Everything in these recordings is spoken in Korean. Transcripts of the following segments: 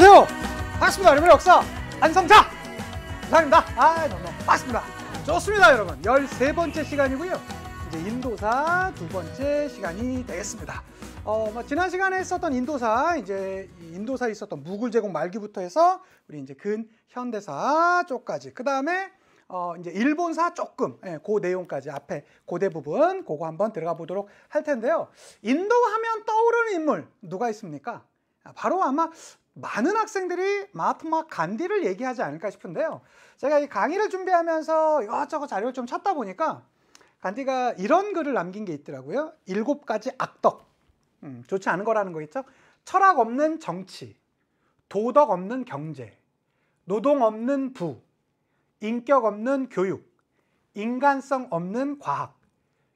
안녕하세요. 반갑습니다. 여러분의 역사 안성자 부산입니다. 너무 반갑습니다. 좋습니다. 여러분 13번째 시간이고요. 이제 인도사 두 번째 시간이 되겠습니다. 지난 시간에 했었던 인도사, 이제 인도사에 있었던 무굴 제국 말기부터 해서 우리 이제 근현대사 쪽까지, 그 다음에 이제 일본사 조금, 그 내용까지 앞에 고대 부분 그거 한번 들어가 보도록 할 텐데요. 인도 하면 떠오르는 인물 누가 있습니까? 바로 아마 많은 학생들이 마하트마 간디를 얘기하지 않을까 싶은데요. 제가 이 강의를 준비하면서 이것저것 자료를 좀 찾다 보니까 간디가 이런 글을 남긴 게 있더라고요. 7가지 악덕, 좋지 않은 거라는 거 있죠. 철학 없는 정치, 도덕 없는 경제, 노동 없는 부, 인격 없는 교육, 인간성 없는 과학,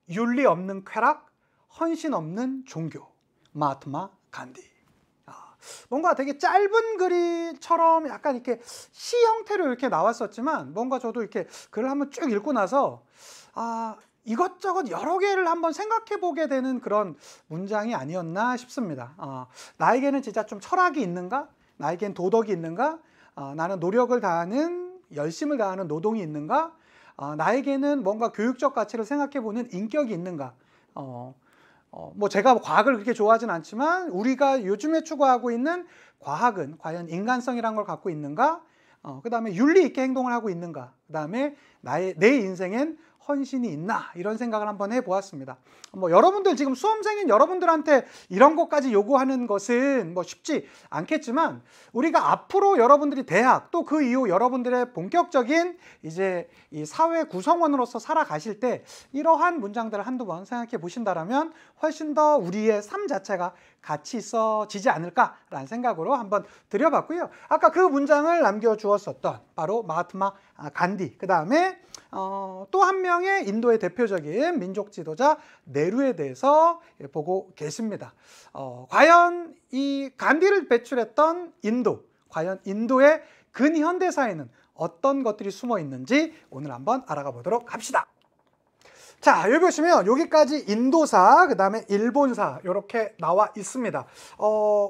윤리 없는 쾌락, 헌신 없는 종교. 마하트마 간디. 뭔가 되게 짧은 글이처럼 약간 이렇게 시 형태로 이렇게 나왔었지만, 뭔가 저도 이렇게 글을 한번 쭉 읽고 나서 이것저것 여러 개를 한번 생각해 보게 되는 그런 문장이 아니었나 싶습니다. 나에게는 진짜 좀 철학이 있는가? 나에겐 도덕이 있는가? 나는 노력을 다하는, 열심을 다하는 노동이 있는가? 나에게는 뭔가 교육적 가치를 생각해 보는 인격이 있는가? 제가 과학을 그렇게 좋아하진 않지만 우리가 요즘에 추구하고 있는 과학은 과연 인간성이란 걸 갖고 있는가? 그 다음에 윤리 있게 행동을 하고 있는가? 그 다음에 내 인생엔 헌신이 있나? 이런 생각을 한번 해보았습니다. 여러분들 지금 수험생인 여러분들한테 이런 것까지 요구하는 것은 쉽지 않겠지만, 우리가 앞으로 여러분들이 대학 또 그 이후 여러분들의 본격적인 이제 이 사회 구성원으로서 살아가실 때 이러한 문장들을 한두 번 생각해 보신다면 훨씬 더 우리의 삶 자체가 가치 있어지지 않을까라는 생각으로 한번 드려봤고요. 아까 그 문장을 남겨주었었던 바로 마하트마 간디, 그 다음에 또 한 명의 인도의 대표적인 민족 지도자 네루에 대해서 보고 계십니다. 과연 이 간디를 배출했던 인도, 과연 인도의 근현대사에는 어떤 것들이 숨어 있는지 오늘 한번 알아가 보도록 합시다. 자, 여기 보시면 여기까지 인도사, 그 다음에 일본사 이렇게 나와 있습니다.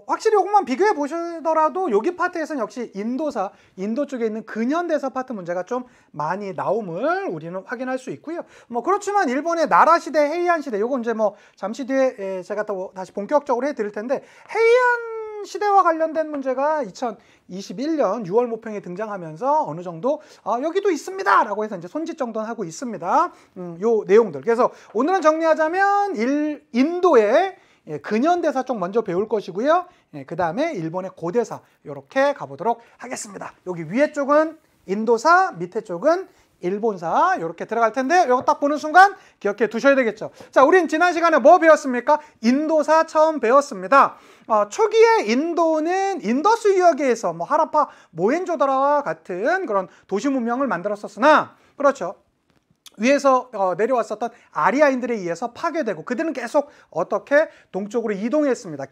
확실히 이것만 비교해 보시더라도 여기 파트에서는 역시 인도사, 인도 쪽에 있는 근현대사 파트 문제가 좀 많이 나옴을 우리는 확인할 수 있고요. 그렇지만 일본의 나라 시대, 헤이안 시대, 요거 이제 잠시 뒤에 제가 또 다시 본격적으로 해드릴 텐데, 헤이안 시대와 관련된 문제가 2021년 6월 모평에 등장하면서 어느 정도 여기도 있습니다 라고 해서 이제 손짓정돈 하고 있습니다. 요 내용들. 그래서 오늘은 정리하자면 인도의 근현대사 쪽 먼저 배울 것이고요. 그 다음에 일본의 고대사 이렇게 가보도록 하겠습니다. 여기 위에 쪽은 인도사, 밑에 쪽은 일본사 이렇게 들어갈 텐데, 이거 딱 보는 순간 기억해 두셔야 되겠죠. 자, 우린 지난 시간에 뭐 배웠습니까? 인도사 처음 배웠습니다. 초기에 인도는 인더스 유역에서 하라파, 모헨조다로와 같은 그런 도시 문명을 만들었었으나, 그렇죠, 위에서 내려왔었던 아리아인들에 의해서 파괴되고 그들은 계속 어떻게 동쪽으로 이동했습니다.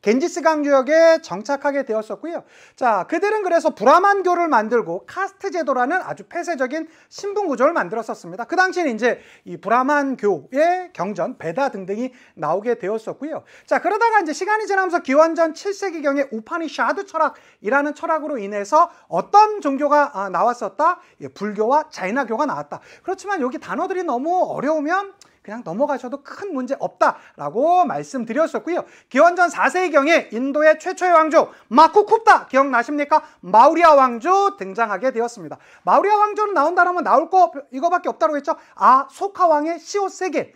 겐지스강 유역에 정착하게 되었었고요. 자, 그들은 그래서 브라만교를 만들고 카스트 제도라는 아주 폐쇄적인 신분 구조를 만들었었습니다. 그 당시에는 이제 이 브라만교의 경전, 베다 등등이 나오게 되었었고요. 자, 그러다가 이제 시간이 지나면서 기원전 7세기경에 우파니샤드 철학이라는 철학으로 인해서 어떤 종교가 나왔었다? 불교와 자이나교가 나왔다. 그렇지만 여기 단어들이 너무 어려우면 그냥 넘어가셔도 큰 문제 없다라고 말씀드렸었고요. 기원전 4세기경에 인도의 최초의 왕조 마쿠쿱타 기억나십니까? 마우리아 왕조 등장하게 되었습니다. 마우리아 왕조는 나온다면 나올 거 이거밖에 없다고 했죠. 소카 왕의 시옷세계,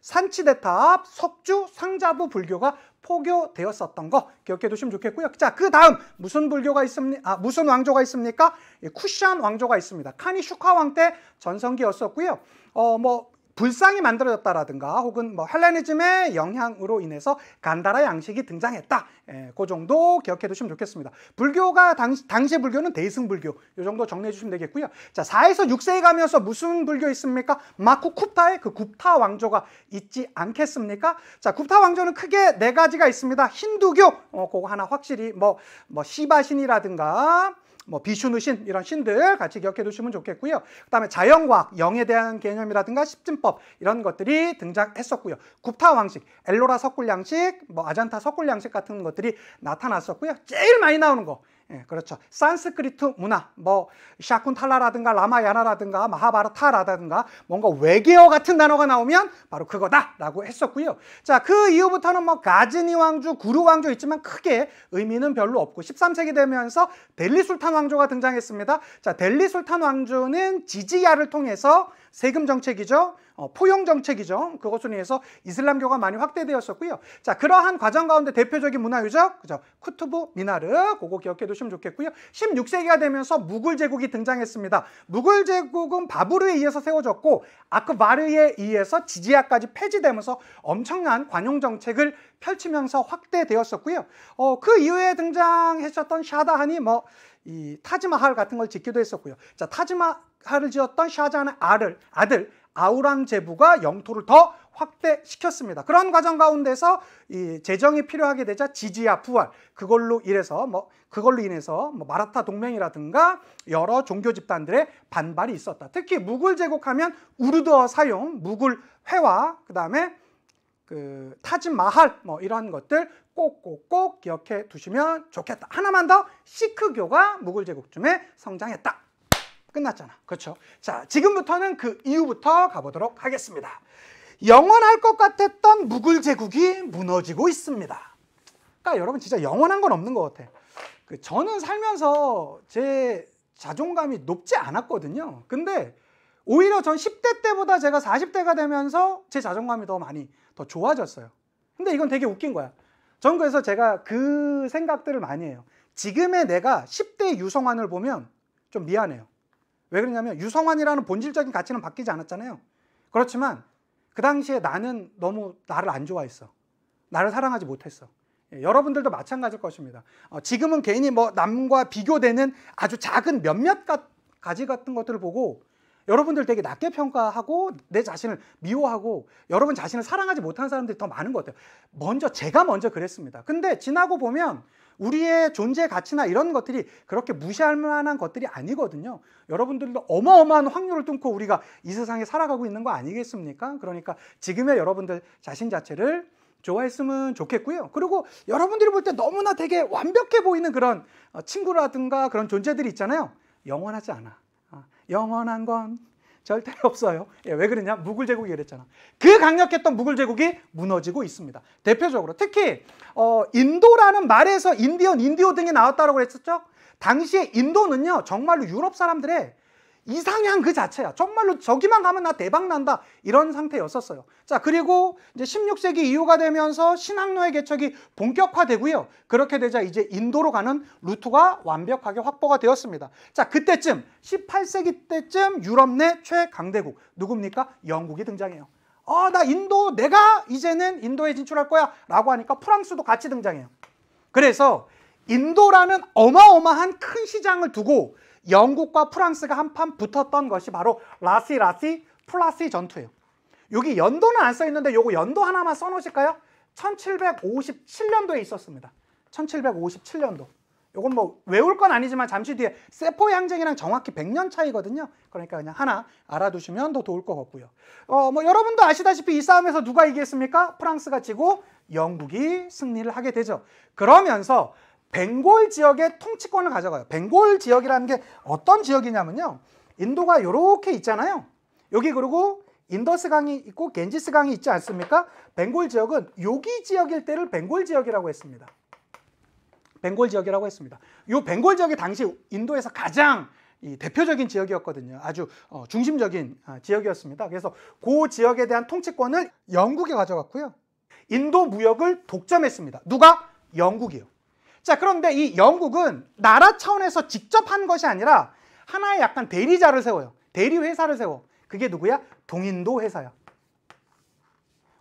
산치대탑, 석주, 상자부 불교가 포교되었었던 거 기억해 두시면 좋겠고요. 자, 그 다음 무슨 불교가 있습니까? 무슨 왕조가 있습니까? 쿠샨 왕조가 있습니다. 카니 슈카 왕 때 전성기였었고요. 불상이 만들어졌다라든가 혹은 헬레니즘의 영향으로 인해서 간다라 양식이 등장했다. 그 정도 기억해 두시면 좋겠습니다. 불교가 당시 불교는 대승불교, 이 정도 정리해 주시면 되겠고요. 자, 4에서 6세에 가면서 무슨 불교 있습니까? 마쿠쿱타의 그 굽타 왕조가 있지 않겠습니까? 자, 굽타 왕조는 크게 4가지가 있습니다. 힌두교, 그거 하나 확실히 시바신이라든가 뭐 비슈누 신 이런 신들 같이 기억해 두시면 좋겠고요. 그다음에 자연과학, 영에 대한 개념이라든가 십진법 이런 것들이 등장했었고요. 굽타 왕식, 엘로라 석굴양식, 뭐 아잔타 석굴양식 같은 것들이 나타났었고요. 제일 많이 나오는 거, 예, 그렇죠. 산스크리트 문화, 뭐 샤쿤탈라라든가 라마야나라든가 마하바라타라든가 뭔가 외계어 같은 단어가 나오면 바로 그거다라고 했었고요. 자, 그 이후부터는 뭐 가즈니 왕조, 구루 왕조 있지만 크게 의미는 별로 없고 13세기 되면서 델리 술탄 왕조가 등장했습니다. 자, 델리 술탄 왕조는 지지야를 통해서 세금 정책이죠. 포용 정책이죠. 그것으로 인해서 이슬람교가 많이 확대되었었고요. 자, 그러한 과정 가운데 대표적인 문화유적, 그죠? 쿠투브 미나르, 그거 기억해 두시면 좋겠고요. 16세기가 되면서 무굴 제국이 등장했습니다. 무굴 제국은 바브르에 의해서 세워졌고 아크바르에 의해서 지지야까지 폐지되면서 엄청난 관용 정책을 펼치면서 확대되었었고요. 그 이후에 등장하셨던 샤다한이 뭐 이 타지마할 같은 걸 짓기도 했었고요. 자, 타지마할을 지었던 샤자한의 아들 아우랑제부가 영토를 더 확대시켰습니다. 그런 과정 가운데서 이 재정이 필요하게 되자 지지야 부활, 그걸로 인해서 마라타 동맹이라든가 여러 종교 집단들의 반발이 있었다. 특히 무굴 제국하면 우르드어 사용, 무굴 회화, 그다음에 그 타지마할 뭐 이런 것들 꼭 기억해 두시면 좋겠다. 하나만 더, 시크교가 무굴 제국쯤에 성장했다. 끝났잖아. 그렇죠? 자, 지금부터는 그 이후부터 가보도록 하겠습니다. 영원할 것 같았던 무굴 제국이 무너지고 있습니다. 그러니까 여러분 진짜 영원한 건 없는 것 같아. 저는 살면서 제 자존감이 높지 않았거든요. 근데 오히려 전 10대 때보다 제가 40대가 되면서 제 자존감이 더 좋아졌어요. 근데 이건 되게 웃긴 거야. 전 그래서 제가 그 생각들을 많이 해요. 지금의 내가 10대 유성환을 보면 좀 미안해요. 왜 그러냐면 유성환이라는 본질적인 가치는 바뀌지 않았잖아요. 그렇지만 그 당시에 나는 너무 나를 안 좋아했어. 나를 사랑하지 못했어. 여러분들도 마찬가지일 것입니다. 지금은 괜히 뭐 남과 비교되는 아주 작은 몇몇 가지 같은 것들을 보고 여러분들 되게 낮게 평가하고 내 자신을 미워하고 여러분 자신을 사랑하지 못하는 사람들이 더 많은 것 같아요. 제가 먼저 그랬습니다. 근데 지나고 보면 우리의 존재 가치나 이런 것들이 그렇게 무시할 만한 것들이 아니거든요. 여러분들도 어마어마한 확률을 뚫고 우리가 이 세상에 살아가고 있는 거 아니겠습니까? 그러니까 지금의 여러분들 자신 자체를 좋아했으면 좋겠고요. 그리고 여러분들이 볼 때 너무나 되게 완벽해 보이는 그런 친구라든가 그런 존재들이 있잖아요. 영원하지 않아. 영원한 건 절대 없어요. 왜 그러냐? 무굴 제국이 그랬잖아. 그 강력했던 무굴 제국이 무너지고 있습니다. 대표적으로 특히 인도라는 말에서 인디오 등이 나왔다고 그랬었죠. 당시에 인도는요 정말로 유럽 사람들의 이상향 그 자체야. 정말로 저기만 가면 나 대박 난다 이런 상태였었어요. 자, 그리고 이제 16세기 이후가 되면서 신항로의 개척이 본격화되고요. 그렇게 되자 이제 인도로 가는 루트가 완벽하게 확보가 되었습니다. 자, 그때쯤 18세기 때쯤 유럽 내 최강대국 누굽니까? 영국이 등장해요. 내가 이제는 인도에 진출할 거야 라고 하니까 프랑스도 같이 등장해요. 그래서 인도라는 어마어마한 큰 시장을 두고 영국과 프랑스가 한판 붙었던 것이 바로 라시 플라시 전투예요. 여기 연도는 안 써 있는데 요거 연도 하나만 써 놓으실까요? 1757년도에 있었습니다. 1757년도. 요건 뭐 외울 건 아니지만 잠시 뒤에 세포의 항쟁이랑 정확히 100년 차이거든요. 그러니까 그냥 하나 알아두시면 더 좋을 것 같고요. 뭐 여러분도 아시다시피 이 싸움에서 누가 이겼습니까? 프랑스가 지고 영국이 승리를 하게 되죠. 그러면서 벵골 지역의 통치권을 가져가요. 벵골 지역이라는 게 어떤 지역이냐면요. 인도가 이렇게 있잖아요. 여기 그리고 인더스강이 있고 겐지스강이 있지 않습니까? 벵골 지역은 여기 지역일 때를 벵골 지역이라고 했습니다. 벵골 지역이라고 했습니다. 이 벵골 지역이 당시 인도에서 가장 대표적인 지역이었거든요. 아주 중심적인 지역이었습니다. 그래서 그 지역에 대한 통치권을 영국이 가져갔고요. 인도 무역을 독점했습니다. 누가? 영국이요. 자, 그런데 이 영국은 나라 차원에서 직접 한 것이 아니라 하나의 약간 대리자를 세워요. 대리회사를 세워. 그게 누구야? 동인도 회사야.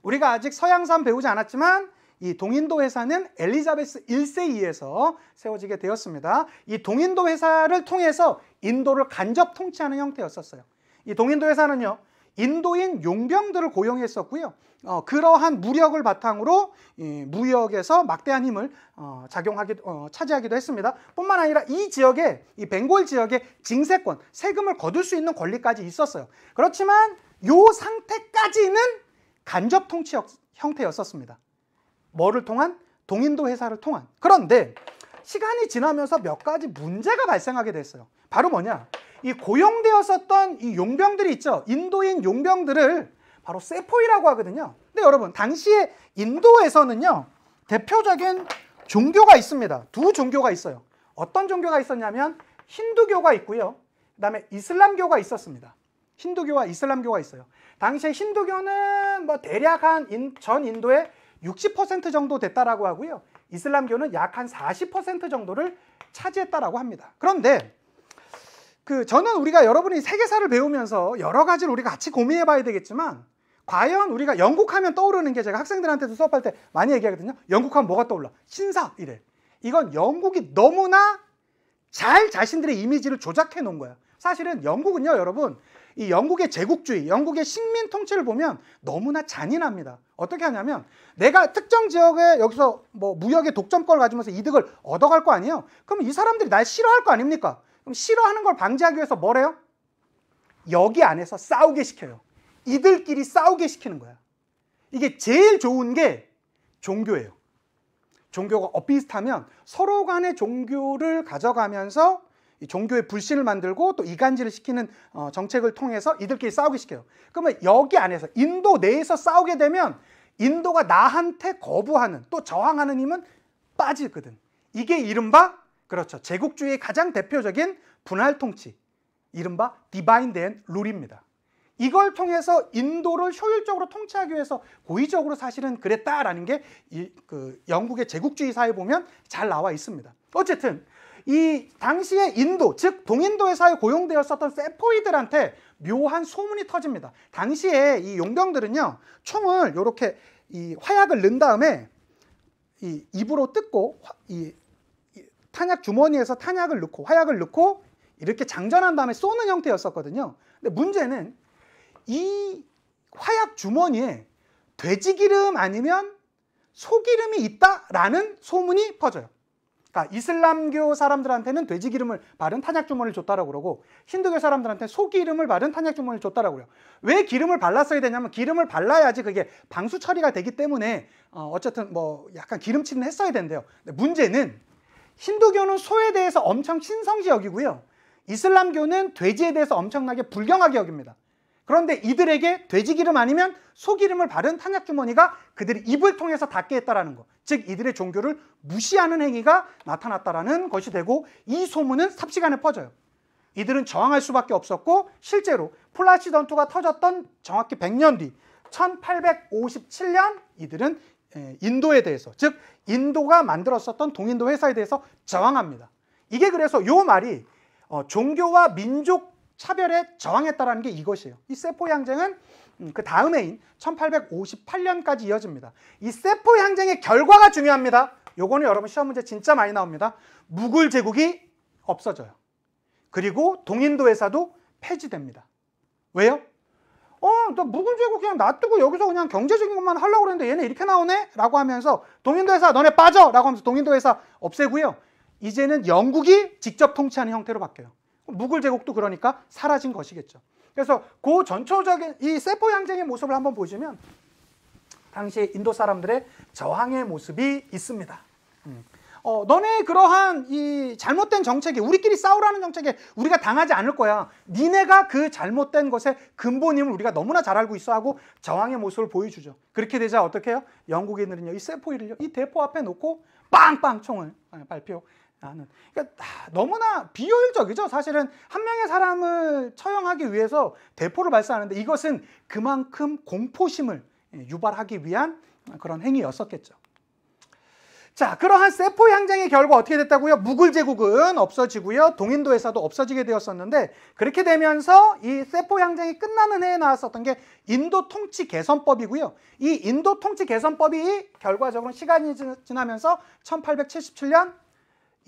우리가 아직 서양산 배우지 않았지만 이 동인도 회사는 엘리자베스 1세에 의해서 세워지게 되었습니다. 이 동인도 회사를 통해서 인도를 간접 통치하는 형태였었어요. 이 동인도 회사는요, 인도인 용병들을 고용했었고요. 그러한 무력을 바탕으로 무역에서 막대한 힘을 차지하기도 했습니다. 뿐만 아니라 이 지역에, 이 벵골 지역에 징세권, 세금을 거둘 수 있는 권리까지 있었어요. 그렇지만 요 상태까지는 간접 통치 형태였었습니다. 뭐를 통한? 동인도 회사를 통한. 그런데 시간이 지나면서 몇 가지 문제가 발생하게 됐어요. 바로 뭐냐? 이 고용되었었던 이 용병들이 있죠. 인도인 용병들을 바로 세포이라고 하거든요. 근데 여러분, 당시에 인도에서는요, 대표적인 종교가 있습니다. 두 종교가 있어요. 어떤 종교가 있었냐면 힌두교가 있고요. 그다음에 이슬람교가 있었습니다. 힌두교와 이슬람교가 있어요. 당시에 힌두교는 뭐 대략 전 인도의 60% 정도 됐다라고 하고요. 이슬람교는 약 한 40% 정도를 차지했다라고 합니다. 그런데 저는 우리가 여러분이 세계사를 배우면서 여러 가지를 우리가 같이 고민해 봐야 되겠지만, 과연 우리가 영국하면 떠오르는 게, 제가 학생들한테도 수업할 때 많이 얘기하거든요. 영국하면 뭐가 떠올라? 신사 이래. 이건 영국이 너무나 잘 자신들의 이미지를 조작해 놓은 거야. 사실은 영국은요, 여러분, 이 영국의 제국주의, 영국의 식민 통치를 보면 너무나 잔인합니다. 어떻게 하냐면, 내가 특정 지역에 여기서 뭐 무역의 독점권을 가지면서 이득을 얻어갈 거 아니에요? 그럼 이 사람들이 날 싫어할 거 아닙니까? 그럼 싫어하는 걸 방지하기 위해서 뭐래요? 여기 안에서 싸우게 시켜요. 이들끼리 싸우게 시키는 거야. 이게 제일 좋은 게 종교예요. 종교가 비슷하면 서로 간의 종교를 가져가면서 이 종교의 불신을 만들고 또 이간질을 시키는 정책을 통해서 이들끼리 싸우게 시켜요. 그러면 여기 안에서, 인도 내에서 싸우게 되면 인도가 나한테 거부하는, 또 저항하는 힘은 빠지거든. 이게 이른바, 그렇죠, 제국주의의 가장 대표적인 분할 통치, 이른바 디바인드 앤 룰입니다. 이걸 통해서 인도를 효율적으로 통치하기 위해서 고의적으로 사실은 그랬다라는 게 영국의 제국주의 사회에 보면 잘 나와 있습니다. 어쨌든 이 당시에 인도, 즉 동인도 회사에 고용되었었던 세포이들한테 묘한 소문이 터집니다. 당시에 이 용병들은요, 총을 이렇게 이 화약을 넣은 다음에 이 입으로 뜯고 이 탄약 주머니에서 탄약을 넣고 화약을 넣고 이렇게 장전한 다음에 쏘는 형태였었거든요. 근데 문제는 이 화약 주머니에 돼지기름 아니면 소기름이 있다라는 소문이 퍼져요. 그러니까 이슬람교 사람들한테는 돼지기름을 바른 탄약 주머니를 줬다라고 그러고, 힌두교 사람들한테는 소기름을 바른 탄약 주머니를 줬다라고 그래요. 왜 기름을 발랐어야 되냐면, 기름을 발라야지 그게 방수 처리가 되기 때문에 어쨌든 뭐 약간 기름칠은 했어야 된대요. 근데 문제는 힌두교는 소에 대해서 엄청 신성시 여기고요, 이슬람교는 돼지에 대해서 엄청나게 불경하게 여깁니다. 그런데 이들에게 돼지기름 아니면 소기름을 바른 탄약 주머니가 그들의 입을 통해서 닿게 했다라는 것, 즉 이들의 종교를 무시하는 행위가 나타났다라는 것이 되고, 이 소문은 삽시간에 퍼져요. 이들은 저항할 수밖에 없었고, 실제로 플라시 전투가 터졌던 정확히 100년 뒤 1857년 이들은 인도에 대해서, 즉 인도가 만들었었던 동인도 회사에 대해서 저항합니다. 이게 그래서 요 말이 종교와 민족 차별에 저항했다라는 게 이것이에요. 이 세포 항쟁은 그 다음 해인 1858년까지 이어집니다. 이 세포 항쟁의 결과가 중요합니다. 요거는 여러분 시험 문제 진짜 많이 나옵니다. 무굴 제국이 없어져요. 그리고 동인도 회사도 폐지됩니다. 왜요? 나 무굴 제국 그냥 놔두고 여기서 그냥 경제적인 것만 하려고 그랬는데 얘네 이렇게 나오네? 라고 하면서 동인도 회사 너네 빠져! 라고 하면서 동인도 회사 없애고요. 이제는 영국이 직접 통치하는 형태로 바뀌어요. 무굴 제국도 그러니까 사라진 것이겠죠. 그래서 그 전초적인 이 세포 항쟁의 모습을 한번 보시면 당시에 인도 사람들의 저항의 모습이 있습니다. 너네 그러한 이 잘못된 정책에, 우리끼리 싸우라는 정책에 우리가 당하지 않을 거야. 니네가 그 잘못된 것의 근본임을 우리가 너무나 잘 알고 있어 하고 저항의 모습을 보여주죠. 그렇게 되자 어떻게 해요? 영국인들은요, 이 세포이를요, 이 대포 앞에 놓고 빵빵 총을 발표. 그러니까 너무나 비효율적이죠. 사실은 한 명의 사람을 처형하기 위해서 대포를 발사하는데, 이것은 그만큼 공포심을 유발하기 위한 그런 행위였었겠죠. 자, 그러한 세포 항쟁의 결과 어떻게 됐다고요? 무굴 제국은 없어지고요, 동인도 회사도 없어지게 되었었는데, 그렇게 되면서 이 세포 항쟁이 끝나는 해에 나왔었던 게 인도 통치 개선법이고요. 이 인도 통치 개선법이 결과적으로 시간이 지나면서 1877년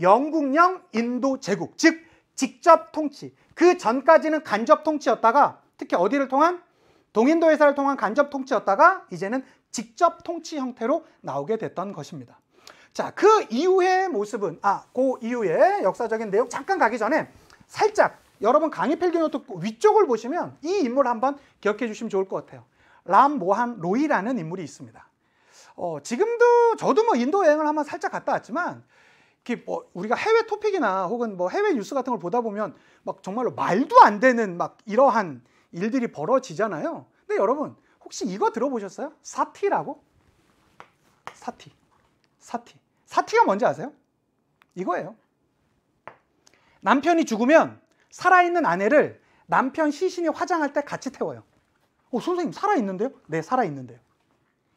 영국령 인도 제국, 즉 직접 통치, 그 전까지는 간접 통치였다가 특히 어디를 통한? 동인도 회사를 통한 간접 통치였다가 이제는 직접 통치 형태로 나오게 됐던 것입니다. 자, 그 이후의 모습은 그 이후의 역사적인 내용 잠깐 가기 전에 살짝 여러분 강의 필기노트 위쪽을 보시면 이 인물 한번 기억해 주시면 좋을 것 같아요. 람 모한 로이라는 인물이 있습니다. 지금도 저도 뭐 인도 여행을 한번 살짝 갔다 왔지만 이렇게 뭐 우리가 해외 토픽이나 혹은 뭐 해외 뉴스 같은 걸 보다 보면 막 정말로 말도 안 되는 막 이러한 일들이 벌어지잖아요. 근데 여러분 혹시 이거 들어보셨어요? 사티라고? 사티가 뭔지 아세요? 이거예요. 남편이 죽으면 살아있는 아내를 남편 시신이 화장할 때 같이 태워요. 선생님 살아있는데요? 네, 살아있는데요.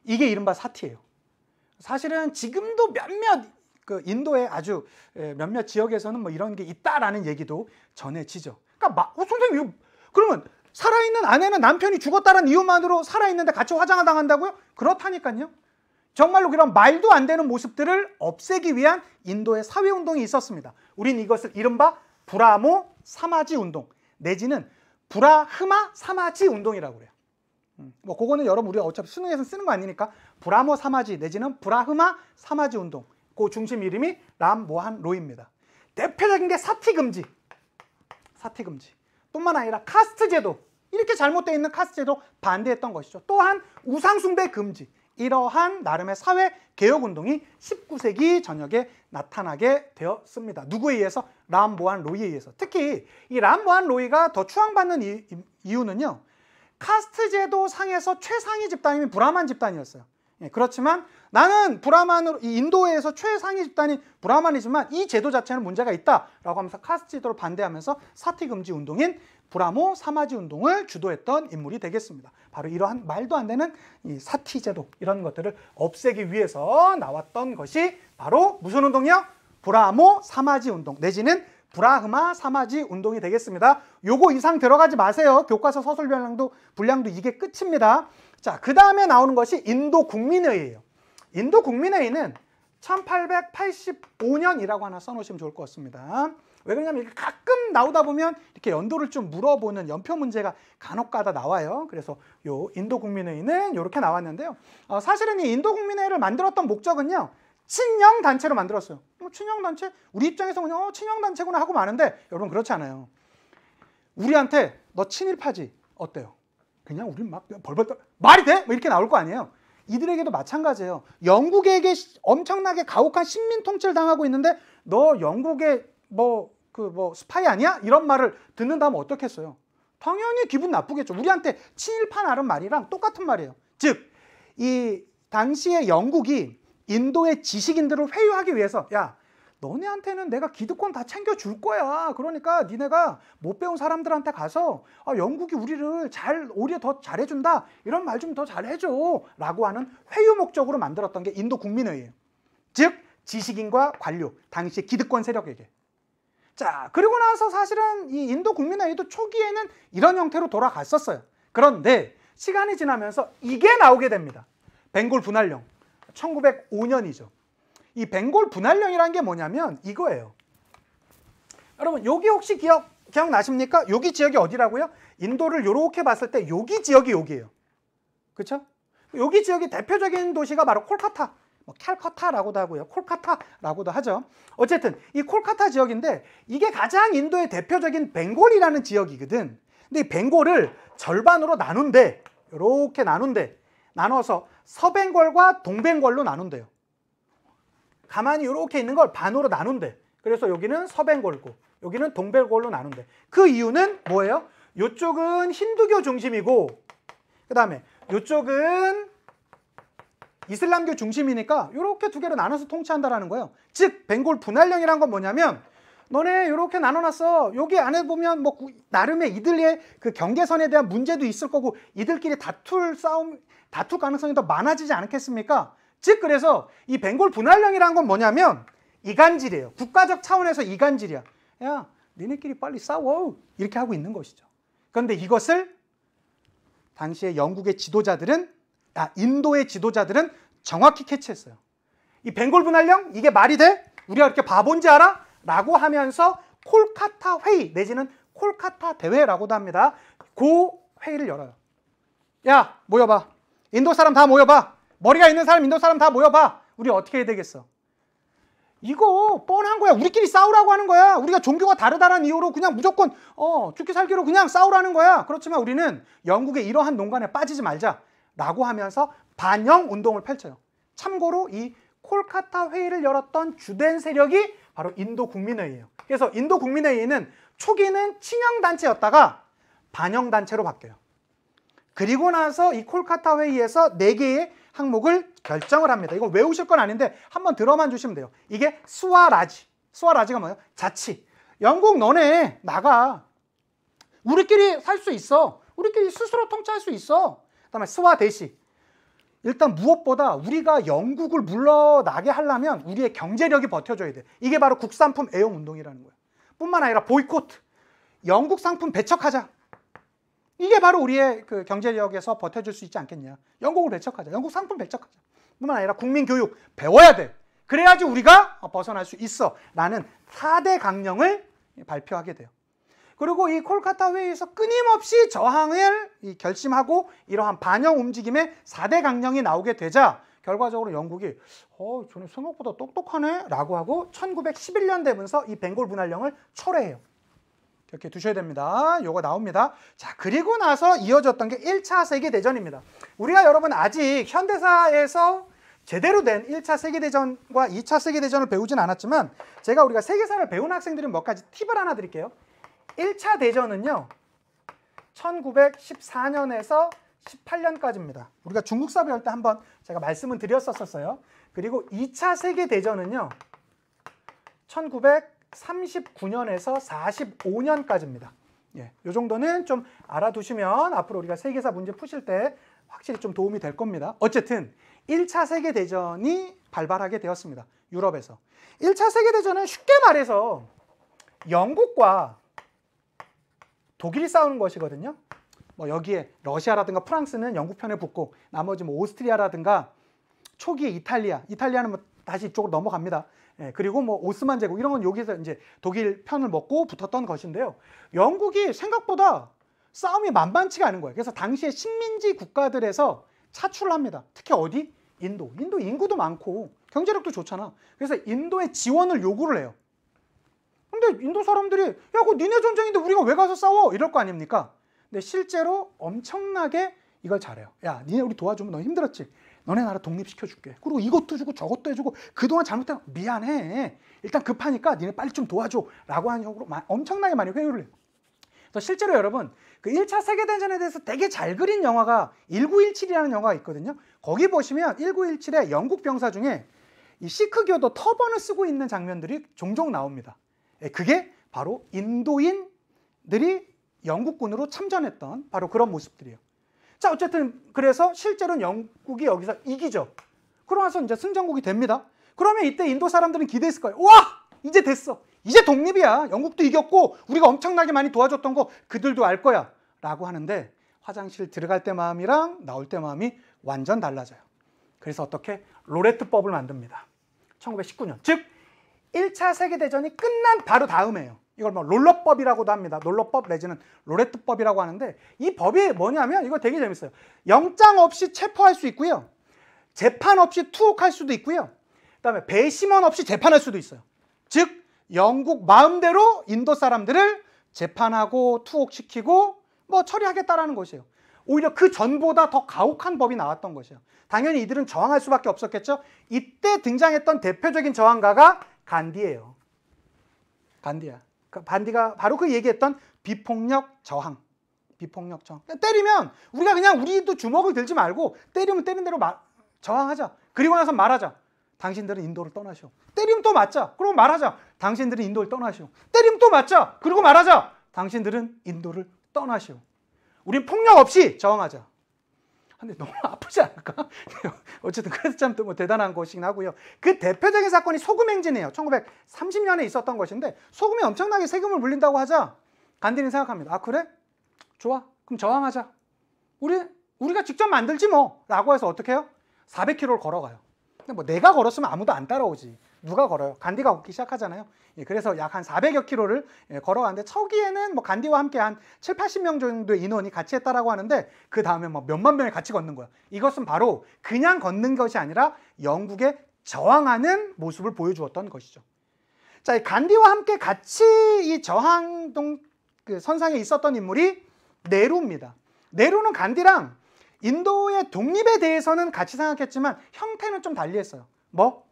이게 이른바 사티예요. 사실은 지금도 몇몇 인도의 아주 몇몇 지역에서는 뭐 이런 게 있다라는 얘기도 전해지죠. 그러니까 선생님 그러면 살아있는 아내는 남편이 죽었다는 이유만으로 살아있는데 같이 화장을 당한다고요? 그렇다니까요. 정말로 그런 말도 안 되는 모습들을 없애기 위한 인도의 사회운동이 있었습니다. 우린 이것을 이른바 브라모 사마지 운동 내지는 브라흐마 사마지 운동이라고 그래요. 뭐 그거는 여러분 우리가 어차피 수능에서 쓰는 거 아니니까 브라모 사마지 내지는 브라흐마 사마지 운동 그 중심 이름이 람 모한 로이입니다. 대표적인 게 사티 금지 뿐만 아니라 카스트 제도 이렇게 잘못되어 있는 카스트 제도 반대했던 것이죠. 또한 우상 숭배 금지 이러한 나름의 사회 개혁 운동이 19세기 전역에 나타나게 되었습니다. 누구에 의해서? 람 모한 로이에 의해서. 특히 이 람 모한 로이가 더 추앙받는 이유는요. 카스트 제도 상에서 최상위 집단이 브라만 집단이었어요. 그렇지만 나는 브라만으로 인도에서 최상위 집단인 브라만이지만 이 제도 자체는 문제가 있다라고 하면서 카스트 제도를 반대하면서 사티 금지 운동인 브라모 사마지 운동을 주도했던 인물이 되겠습니다. 바로 이러한 말도 안 되는 이 사티 제도 이런 것들을 없애기 위해서 나왔던 것이 바로 무슨 운동이요? 브라모 사마지 운동 내지는 브라흐마 사마지 운동이 되겠습니다. 요거 이상 들어가지 마세요. 교과서 서술 분량도 이게 끝입니다. 자, 그 다음에 나오는 것이 인도 국민회의예요. 인도 국민회의는 1885년이라고 하나 써놓으시면 좋을 것 같습니다. 왜 그러냐면 이렇게 가끔 나오다 보면 이렇게 연도를 좀 물어보는 연표 문제가 간혹가다 나와요. 그래서 요 인도 국민회의는 이렇게 나왔는데요. 사실은 이 인도 국민회의를 만들었던 목적은요. 친영 단체로 만들었어요. 친영 단체? 우리 입장에서 그냥 친영 단체구나 하고 마는데 여러분 그렇지 않아요. 우리한테 너 친일파지? 어때요? 그냥 우리 막 벌벌 떨 말이 돼? 뭐 이렇게 나올 거 아니에요. 이들에게도 마찬가지예요. 영국에게 엄청나게 가혹한 식민 통치를 당하고 있는데 너 영국의 스파이 아니야? 이런 말을 듣는다면 어떻겠어요? 당연히 기분 나쁘겠죠. 우리한테 친일파 나름 말이랑 똑같은 말이에요. 즉, 이 당시에 영국이 인도의 지식인들을 회유하기 위해서 야, 너네한테는 내가 기득권 다 챙겨줄 거야. 그러니까 니네가 못 배운 사람들한테 가서 영국이 우리를 오히려 더 잘해준다. 이런 말 좀 더 잘해줘. 라고 하는 회유 목적으로 만들었던 게 인도 국민회의예요. 즉, 지식인과 관료, 당시 기득권 세력에게. 자, 그리고 나서 사실은 이 인도 국민회의도 초기에는 이런 형태로 돌아갔었어요. 그런데 시간이 지나면서 이게 나오게 됩니다. 벵골 분할령. 1905년이죠. 이 벵골 분할령이라는 게 뭐냐면 이거예요. 여러분 여기 혹시 기억나십니까? 여기 지역이 어디라고요? 인도를 이렇게 봤을 때 여기 지역이 여기예요. 그렇죠? 여기 지역의 대표적인 도시가 바로 콜카타, 캘커타라고도 하고요. 콜카타라고도 하죠. 어쨌든 이 콜카타 지역인데 이게 가장 인도의 대표적인 벵골이라는 지역이거든. 근데 이 벵골을 절반으로 나눈대. 이렇게 나눠서 서벵골과 동벵골로 나눈대요. 가만히 이렇게 있는 걸 반으로 나눈대. 그래서 여기는 서벵골고 여기는 동벵골로 나눈대. 그 이유는 뭐예요? 이쪽은 힌두교 중심이고 그 다음에 이쪽은 이슬람교 중심이니까 이렇게 두 개로 나눠서 통치한다라는 거예요. 즉 벵골 분할령이란 건 뭐냐면 너네 이렇게 나눠놨어. 여기 안에 보면 뭐 나름의 이들의 그 경계선에 대한 문제도 있을 거고 이들끼리 다툴 가능성이 더 많아지지 않겠습니까? 즉 그래서 이 벵골 분할령이란 건 뭐냐면 이간질이에요. 국가적 차원에서 이간질이야. 야, 니네끼리 빨리 싸워. 이렇게 하고 있는 것이죠. 그런데 이것을 당시에 영국의 지도자들은 인도의 지도자들은 정확히 캐치했어요. 이 벵골 분할령 이게 말이 돼? 우리가 이렇게 바본지 알아? 라고 하면서 콜카타 회의 내지는 콜카타 대회라고도 합니다. 그 회의를 열어요. 야, 모여봐. 인도 사람 다 모여봐. 머리가 있는 사람 인도 사람 다 모여봐. 우리 어떻게 해야 되겠어? 이거 뻔한 거야. 우리끼리 싸우라고 하는 거야. 우리가 종교가 다르다는 이유로 그냥 무조건 죽기 살기로 그냥 싸우라는 거야. 그렇지만 우리는 영국의 이러한 농간에 빠지지 말자라고 하면서 반영 운동을 펼쳐요. 참고로 이 콜카타 회의를 열었던 주된 세력이 바로 인도 국민회의예요. 그래서 인도 국민회의는 초기는 친영 단체였다가 반영 단체로 바뀌어요. 그리고 나서 이 콜카타 회의에서 4개의 항목을 결정을 합니다. 이거 외우실 건 아닌데 한번 들어만 주시면 돼요. 이게 스와라지. 스와라지가 뭐예요? 자치. 영국 너네 나가. 우리끼리 살 수 있어. 우리끼리 스스로 통치할 수 있어. 그다음에 스와대시. 일단 무엇보다 우리가 영국을 물러나게 하려면 우리의 경제력이 버텨줘야 돼. 이게 바로 국산품 애용 운동이라는 거예요. 뿐만 아니라 보이콧. 영국 상품 배척하자. 이게 바로 우리의 그 경제력에서 버텨줄 수 있지 않겠냐. 영국을 배척하자. 영국 상품 배척하자. 뿐만 아니라 국민교육 배워야 돼. 그래야지 우리가 벗어날 수 있어. 라는 4대 강령을 발표하게 돼요. 그리고 이 콜카타 회의에서 끊임없이 저항을 결심하고 이러한 반영 움직임의 4대 강령이 나오게 되자 결과적으로 영국이 저는 생각보다 똑똑하네 라고 하고 1911년 되면서 이 벵골 분할령을 철회해요. 이렇게 두셔야 됩니다. 요거 나옵니다. 자, 그리고 나서 이어졌던 게 1차 세계대전입니다. 우리가 여러분 아직 현대사에서 제대로 된 1차 세계대전과 2차 세계대전을 배우진 않았지만 우리가 세계사를 배운 학생들은 몇 가지 팁을 하나 드릴게요. 1차 대전은요. 1914년에서 18년까지입니다. 우리가 중국사 배울 때 한번 제가 말씀을 드렸었어요. 그리고 2차 세계대전은요. 1939년에서 45년까지입니다. 예, 이 정도는 좀 알아두시면 앞으로 우리가 세계사 문제 푸실 때 확실히 좀 도움이 될 겁니다. 어쨌든 1차 세계대전이 발발하게 되었습니다. 유럽에서. 1차 세계대전은 쉽게 말해서 영국과 독일이 싸우는 것이거든요. 뭐 여기에 러시아라든가 프랑스는 영국 편에 붙고 나머지 뭐 오스트리아라든가 초기에 이탈리아는 뭐 다시 이쪽으로 넘어갑니다. 예, 그리고 뭐 오스만 제국 이런 건 여기서 이제 독일 편을 먹고 붙었던 것인데요. 영국이 생각보다 싸움이 만만치가 않은 거예요. 그래서 당시에 식민지 국가들에서 차출을 합니다. 특히 어디? 인도 인구도 많고 경제력도 좋잖아. 그래서 인도의 지원을 요구를 해요. 근데 인도 사람들이 야, 그거 니네 전쟁인데 우리가 왜 가서 싸워? 이럴 거 아닙니까? 근데 실제로 엄청나게 이걸 잘해요. 야, 니네 우리 도와주면 너 힘들었지? 너네 나라 독립시켜줄게. 그리고 이것도 주고 저것도 해주고 그동안 잘못한 미안해. 일단 급하니까 니네 빨리 좀 도와줘. 라고 하는 식으로 엄청나게 많이 회유를 해요. 그래서 실제로 여러분 그 1차 세계대전에 대해서 되게 잘 그린 영화가 1917이라는 영화가 있거든요. 거기 보시면 1917의 영국 병사 중에 이 시크교도 터번을 쓰고 있는 장면들이 종종 나옵니다. 그게 바로 인도인들이 영국군으로 참전했던 바로 그런 모습들이에요. 자, 어쨌든 그래서 실제로는 영국이 여기서 이기죠. 그러고 나서 이제 승전국이 됩니다. 그러면 이때 인도 사람들은 기대했을 거예요. 와! 이제 됐어. 이제 독립이야. 영국도 이겼고 우리가 엄청나게 많이 도와줬던 거 그들도 알 거야. 라고 하는데 화장실 들어갈 때 마음이랑 나올 때 마음이 완전 달라져요. 그래서 어떻게? 로레트법을 만듭니다. 1919년. 즉 1차 세계대전이 끝난 바로 다음에요. 이걸 뭐 롤러법이라고도 합니다. 롤러법 내지는 로레트법이라고 하는데 이 법이 뭐냐면 이거 되게 재밌어요. 영장 없이 체포할 수 있고요. 재판 없이 투옥할 수도 있고요. 그다음에 배심원 없이 재판할 수도 있어요. 즉 영국 마음대로 인도 사람들을 재판하고 투옥시키고 뭐 처리하겠다라는 것이에요. 오히려 그 전보다 더 가혹한 법이 나왔던 것이에요. 당연히 이들은 저항할 수밖에 없었겠죠. 이때 등장했던 대표적인 저항가가 간디예요. 간디야. 간디가 바로 그 얘기했던 비폭력 저항. 비폭력 저항. 때리면 우리도 주먹을 들지 말고 때리면 때린 대로 저항하자. 그리고 나서 말하자. 당신들은 인도를 떠나시오. 때리면 또 맞자. 그리고 말하자. 당신들은 인도를 떠나시오. 때리면 또 맞자. 그리고 말하자. 당신들은 인도를 떠나시오. 우린 폭력 없이 저항하자. 근데 너무 아프지 않을까? 어쨌든 그래서 참 뭐 대단한 것이긴 하고요. 그 대표적인 사건이 소금 행진이에요. 1930년에 있었던 것인데 소금이 엄청나게 세금을 물린다고 하자 간디는 생각합니다. 아 그래? 좋아. 그럼 저항하자. 우리가 직접 만들지 뭐. 라고 해서 어떻게 해요? 400km를 걸어가요. 근데 뭐 내가 걸었으면 아무도 안 따라오지. 누가 걸어요? 간디가 걷기 시작하잖아요. 예, 그래서 약 한 400여 킬로를 걸어가는데 초기에는 뭐 간디와 함께 한 7, 80명 정도의 인원이 같이 했다라고 하는데 그 다음에 뭐 몇만 명이 같이 걷는 거야. 이것은 바로 그냥 걷는 것이 아니라 영국에 저항하는 모습을 보여주었던 것이죠. 자, 이 간디와 함께 같이 이 저항동 그 선상에 있었던 인물이 네루입니다. 네루는 간디랑 인도의 독립에 대해서는 같이 생각했지만 형태는 좀 달리했어요. 뭐?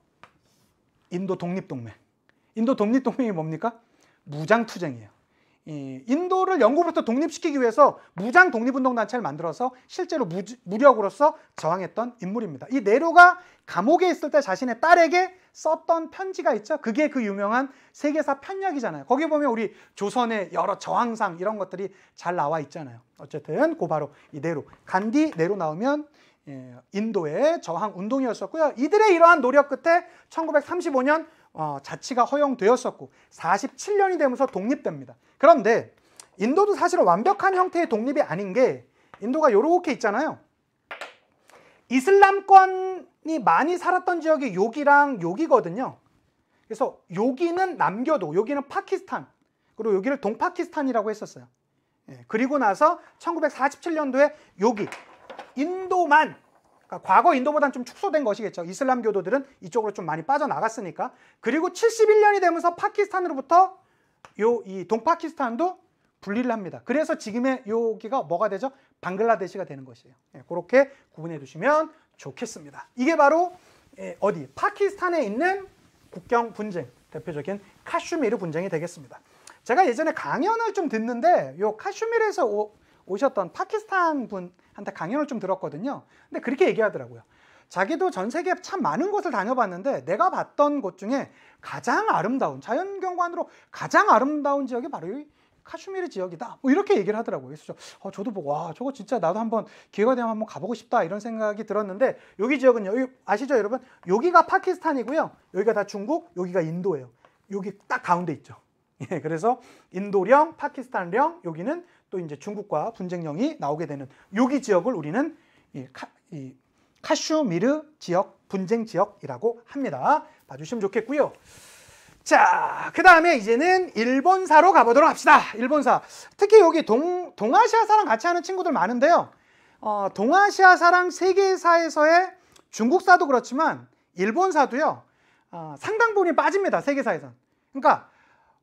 인도 독립동맹. 인도 독립동맹이 뭡니까? 무장투쟁이에요. 인도를 영국으로부터 독립시키기 위해서 무장 독립운동단체를 만들어서 실제로 무력으로서 저항했던 인물입니다. 이 네루가 감옥에 있을 때 자신의 딸에게 썼던 편지가 있죠. 그게 그 유명한 세계사 편약이잖아요. 거기 보면 우리 조선의 여러 저항상 이런 것들이 잘 나와 있잖아요. 어쨌든 그 바로 이 네루, 간디, 네루 나오면 인도의 저항 운동이었었고요. 이들의 이러한 노력 끝에 1935년 자치가 허용되었었고 47년이 되면서 독립됩니다. 그런데 인도도 사실은 완벽한 형태의 독립이 아닌 게 인도가 이렇게 있잖아요. 이슬람권이 많이 살았던 지역이 여기랑 여기거든요. 그래서 여기는 남교도, 여기는 파키스탄, 그리고 여기를 동파키스탄이라고 했었어요. 그리고 나서 1947년도에 여기 인도만, 그러니까 과거 인도보다는 좀 축소된 것이겠죠. 이슬람 교도들은 이쪽으로 좀 많이 빠져나갔으니까. 그리고 71년이 되면서 파키스탄으로부터 이 동파키스탄도 분리를 합니다. 그래서 지금의 여기가 뭐가 되죠? 방글라데시가 되는 것이에요. 그렇게 구분해 두시면 좋겠습니다. 이게 바로 어디? 파키스탄에 있는 국경 분쟁, 대표적인 카슈미르 분쟁이 되겠습니다. 제가 예전에 강연을 좀 듣는데 요 카슈미르에서 오셨던 파키스탄 분한테 강연을 좀 들었거든요. 근데 그렇게 얘기하더라고요. 자기도 전 세계에 참 많은 곳을 다녀봤는데 내가 봤던 곳 중에 가장 아름다운, 자연경관으로 가장 아름다운 지역이 바로 이 카슈미르 지역이다. 뭐 이렇게 얘기를 하더라고요. 그래서 저도 보고 와, 저거 진짜 나도 한번 기회가 되면 한번 가보고 싶다 이런 생각이 들었는데 여기 지역은요, 여기 아시죠 여러분? 여기가 파키스탄이고요. 여기가 다 중국, 여기가 인도예요. 여기 딱 가운데 있죠. 예, 그래서 인도령, 파키스탄령, 여기는 또 이제 중국과 분쟁령이 나오게 되는 여기 지역을 우리는 이 카슈미르 지역, 분쟁 지역이라고 합니다. 봐주시면 좋겠고요. 자, 그 다음에 이제는 일본사로 가보도록 합시다. 일본사. 특히 여기 동아시아사랑 같이 하는 친구들 많은데요. 동아시아사랑 세계사에서의 중국사도 그렇지만 일본사도요. 상당 부분이 빠집니다. 세계사에선. 그러니까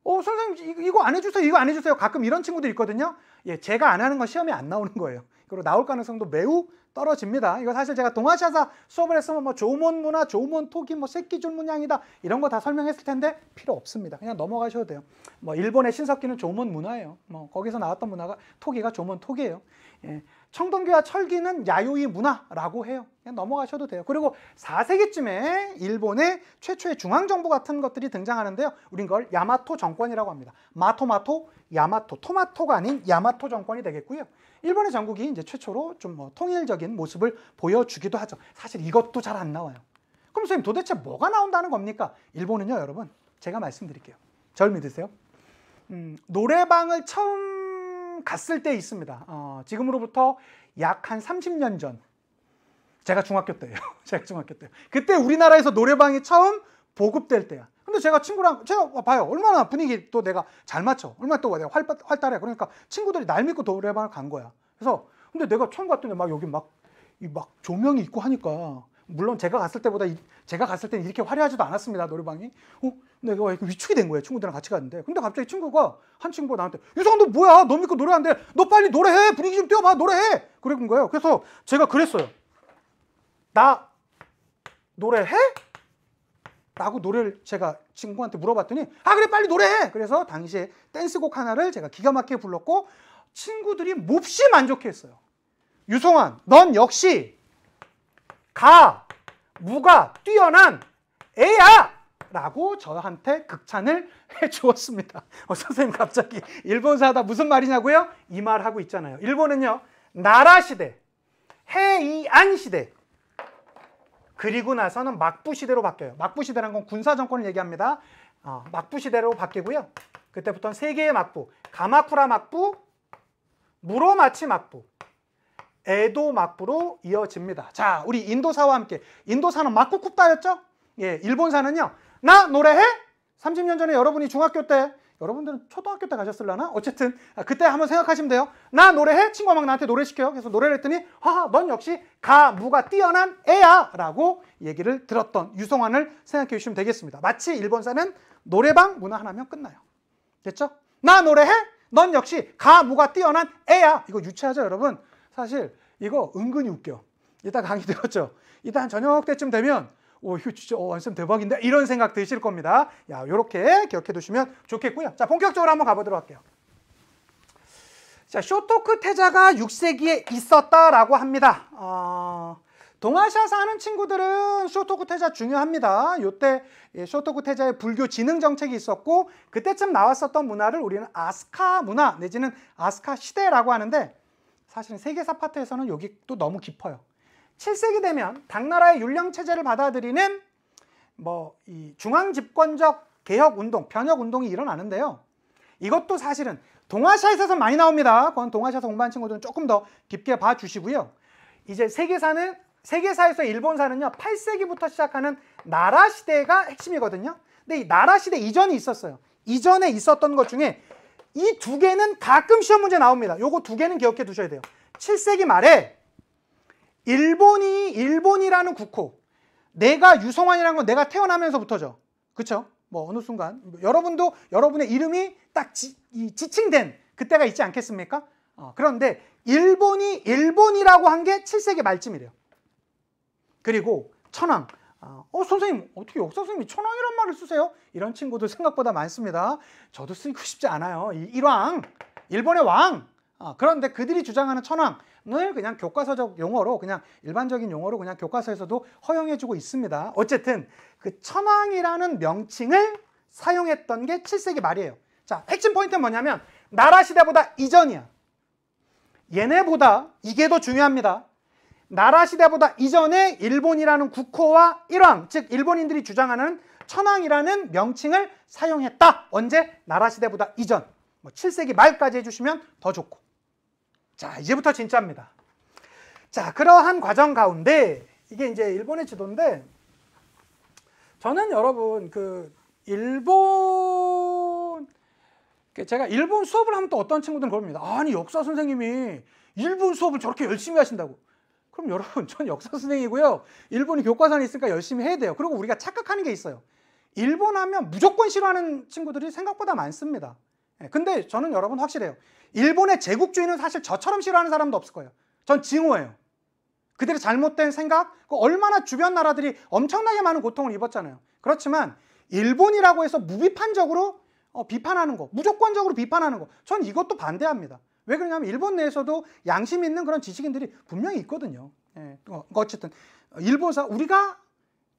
선생님 이거 안 해주세요. 이거 안 해주세요. 가끔 이런 친구들 있거든요. 예, 제가 안 하는 건 시험에 안 나오는 거예요. 그리고 나올 가능성도 매우 떨어집니다. 이거 사실 제가 동아시아사 수업을 했으면 뭐 조몬 문화, 조몬 토기, 뭐 새끼줄 문양이다 이런 거 다 설명했을 텐데 필요 없습니다. 그냥 넘어가셔도 돼요. 뭐 일본의 신석기는 조몬 문화예요. 뭐 거기서 나왔던 문화가 토기가 조몬 토기예요. 예. 청동기와 철기는 야요이 문화라고 해요. 그냥 넘어가셔도 돼요. 그리고 4세기쯤에 일본의 최초의 중앙정부 같은 것들이 등장하는데요. 우린 그걸 야마토 정권이라고 합니다. 마토마토, 야마토, 토마토가 아닌 야마토 정권이 되겠고요. 일본의 전국이 이제 최초로 좀 뭐 통일적인 모습을 보여주기도 하죠. 사실 이것도 잘 안 나와요. 그럼 선생님 도대체 뭐가 나온다는 겁니까? 일본은요, 여러분. 제가 말씀드릴게요. 절 믿으세요. 노래방을 처음 갔을 때 있습니다. 지금으로부터 약 한 30년 전. 제가 중학교 때예요. 제가 중학교 때요. 그때 우리나라에서 노래방이 처음 보급될 때야. 근데 제가 친구랑, 제가 봐요. 얼마나 분위기 또 내가 잘 맞춰. 얼마나 또 내가 활달해. 그러니까 친구들이 날 믿고 노래방을 간 거야. 그래서, 근데 내가 처음 갔더니 막 여기 막 조명이 있고 하니까, 물론 제가 갔을 때는 이렇게 화려하지도 않았습니다. 노래방이. 내가 위축이 된 거예요. 친구들이랑 같이 갔는데. 근데 갑자기 한 친구가 나한테, 유성아 너 뭐야? 너 믿고 노래하는데 너 빨리 노래해. 분위기 좀 띄워봐. 노래해. 그런 거예요. 그래서 제가 그랬어요. 나 노래해? 라고 노래를 제가 친구한테 물어봤더니 그래 빨리 노래해. 그래서 당시에 댄스곡 하나를 제가 기가 막히게 불렀고 친구들이 몹시 만족했어요. 유성환 넌 역시 무가 뛰어난 애야! 라고 저한테 극찬을 해주었습니다. 선생님 갑자기 일본사 하다 무슨 말이냐고요? 이 말 하고 있잖아요. 일본은요 나라 시대, 해이안 시대, 그리고 나서는 막부 시대로 바뀌어요. 막부 시대라는 건 군사 정권을 얘기합니다. 막부 시대로 바뀌고요. 그때부터는 세 개의 막부, 가마쿠라 막부, 무로마치 막부, 에도 막부로 이어집니다. 자, 우리 인도사와 함께, 인도사는 막부쿠다였죠? 예, 일본사는요 나 노래해? 30년 전에 여러분이 중학교 때, 여러분들은 초등학교 때 가셨을라나? 어쨌든 그때 한번 생각하시면 돼요. 나 노래해? 친구가 막 나한테 노래 시켜요. 그래서 노래를 했더니 넌 역시 가무가 뛰어난 애야 라고 얘기를 들었던 유성환을 생각해 주시면 되겠습니다. 마치 일본사는 노래방 문화 하나면 끝나요. 됐죠? 나 노래해? 넌 역시 가무가 뛰어난 애야. 이거 유치하죠 여러분? 사실 이거 은근히 웃겨. 이따 강의 들었죠? 이따 한 저녁 때쯤 되면 이거 진짜 완전 대박인데? 이런 생각 드실 겁니다. 야, 요렇게 기억해 두시면 좋겠고요. 자, 본격적으로 한번 가보도록 할게요. 자, 쇼토쿠 태자가 6세기에 있었다라고 합니다. 동아시아 사는 친구들은 쇼토쿠 태자 중요합니다. 요때 쇼토쿠 태자의 불교 진흥 정책이 있었고 그때쯤 나왔었던 문화를 우리는 아스카 문화 내지는 아스카 시대라고 하는데 사실은 세계사 파트에서는 여기 또 너무 깊어요. 7세기 되면 당나라의 율령 체제를 받아들이는 이 중앙 집권적 개혁 운동, 변혁 운동이 일어나는데요. 이것도 사실은 동아시아에서 많이 나옵니다. 그건 동아시아에서 공부한 친구들은 조금 더 깊게 봐주시고요. 이제 세계사에서 일본사는요 8세기부터 시작하는 나라 시대가 핵심이거든요. 근데 이 나라 시대 이전이 있었어요. 이전에 있었던 것 중에 이 두 개는 가끔 시험 문제 나옵니다. 요거 두 개는 기억해 두셔야 돼요. 7세기 말에 일본이라는 국호, 내가 유성환이라는 건 내가 태어나면서부터죠. 그쵸? 어느 순간 여러분도 여러분의 이름이 딱 지칭된 그때가 있지 않겠습니까? 그런데 일본이라고 한 게 7세기 말쯤이래요. 그리고 천황. 선생님 어떻게 역사 선생님이 천황이란 말을 쓰세요? 이런 친구들 생각보다 많습니다. 저도 쓰고 싶지 않아요. 일왕, 일본의 왕. 그런데 그들이 주장하는 천황을 그냥 교과서적 용어로 그냥 일반적인 용어로 그냥 교과서에서도 허용해주고 있습니다. 어쨌든 그 천황이라는 명칭을 사용했던 게 7세기 말이에요. 자, 핵심 포인트는 뭐냐면 나라 시대보다 이전이야. 얘네보다 이게 더 중요합니다. 나라 시대보다 이전에 일본이라는 국호와 일왕, 즉 일본인들이 주장하는 천황이라는 명칭을 사용했다. 언제? 나라 시대보다 이전. 7세기 말까지 해주시면 더 좋고. 자, 이제부터 진짜입니다. 자, 그러한 과정 가운데 이게 이제 일본의 지도인데 저는 여러분 제가 일본 수업을 하면 또 어떤 친구들은 그럽니다. 아니 역사 선생님이 일본 수업을 저렇게 열심히 하신다고. 그럼 여러분 전 역사 선생이고요. 일본이 교과서에 있으니까 열심히 해야 돼요. 그리고 우리가 착각하는 게 있어요. 일본 하면 무조건 싫어하는 친구들이 생각보다 많습니다. 근데 저는 여러분 확실해요. 일본의 제국주의는 사실 저처럼 싫어하는 사람도 없을 거예요. 전 증오해요. 그들의 잘못된 생각, 얼마나 주변 나라들이 엄청나게 많은 고통을 입었잖아요. 그렇지만 일본이라고 해서 무비판적으로 비판하는 거, 무조건적으로 비판하는 거, 전 이것도 반대합니다. 왜 그러냐면 일본 내에서도 양심 있는 그런 지식인들이 분명히 있거든요. 어쨌든 일본사 우리가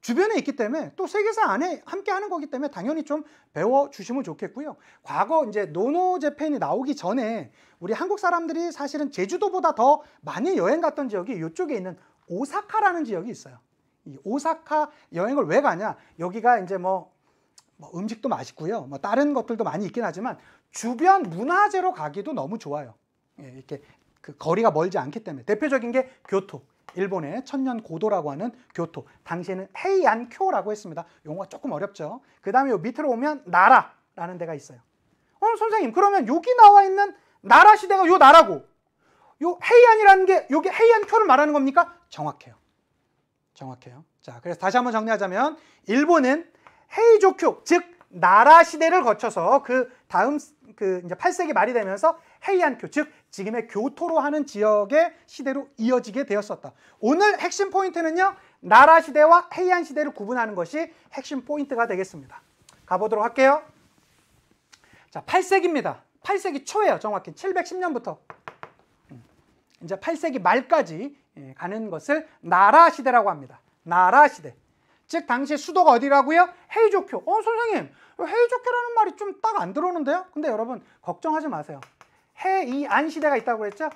주변에 있기 때문에 또 세계사 안에 함께 하는 거기 때문에 당연히 좀 배워주시면 좋겠고요. 과거 이제 노노제팬이 나오기 전에 우리 한국 사람들이 사실은 제주도보다 더 많이 여행 갔던 지역이 이쪽에 있는 오사카라는 지역이 있어요. 이 오사카 여행을 왜 가냐? 여기가 이제 음식도 맛있고요. 다른 것들도 많이 있긴 하지만 주변 문화재로 가기도 너무 좋아요. 이렇게 그 거리가 멀지 않기 때문에 대표적인 게 교토. 일본의 천년 고도라고 하는 교토. 당시에는 헤이안쿄라고 했습니다. 용어가 조금 어렵죠. 그 다음에 요 밑으로 오면 나라라는 데가 있어요. 선생님 그러면 여기 나와 있는 나라 시대가 요 나라고 요 헤이안이라는 게 여기 헤이안쿄를 말하는 겁니까? 정확해요. 정확해요. 자, 그래서 다시 한번 정리하자면 일본은 헤이조쿄, 즉 나라 시대를 거쳐서 그 다음 이제 8세기 말이 되면서 헤이안쿄, 즉 지금의 교토로 하는 지역의 시대로 이어지게 되었었다. 오늘 핵심 포인트는요. 나라 시대와 헤이안 시대를 구분하는 것이 핵심 포인트가 되겠습니다. 가보도록 할게요. 자, 8세기입니다. 8세기 초예요. 정확히 710년부터 이제 8세기 말까지 가는 것을 나라 시대라고 합니다. 나라 시대. 즉 당시 수도가 어디라고요? 헤이조쿄. 선생님 헤이조쿄라는 말이 좀 딱 안 들어오는데요? 근데 여러분 걱정하지 마세요. 헤이안 시대가 있다고 그랬죠?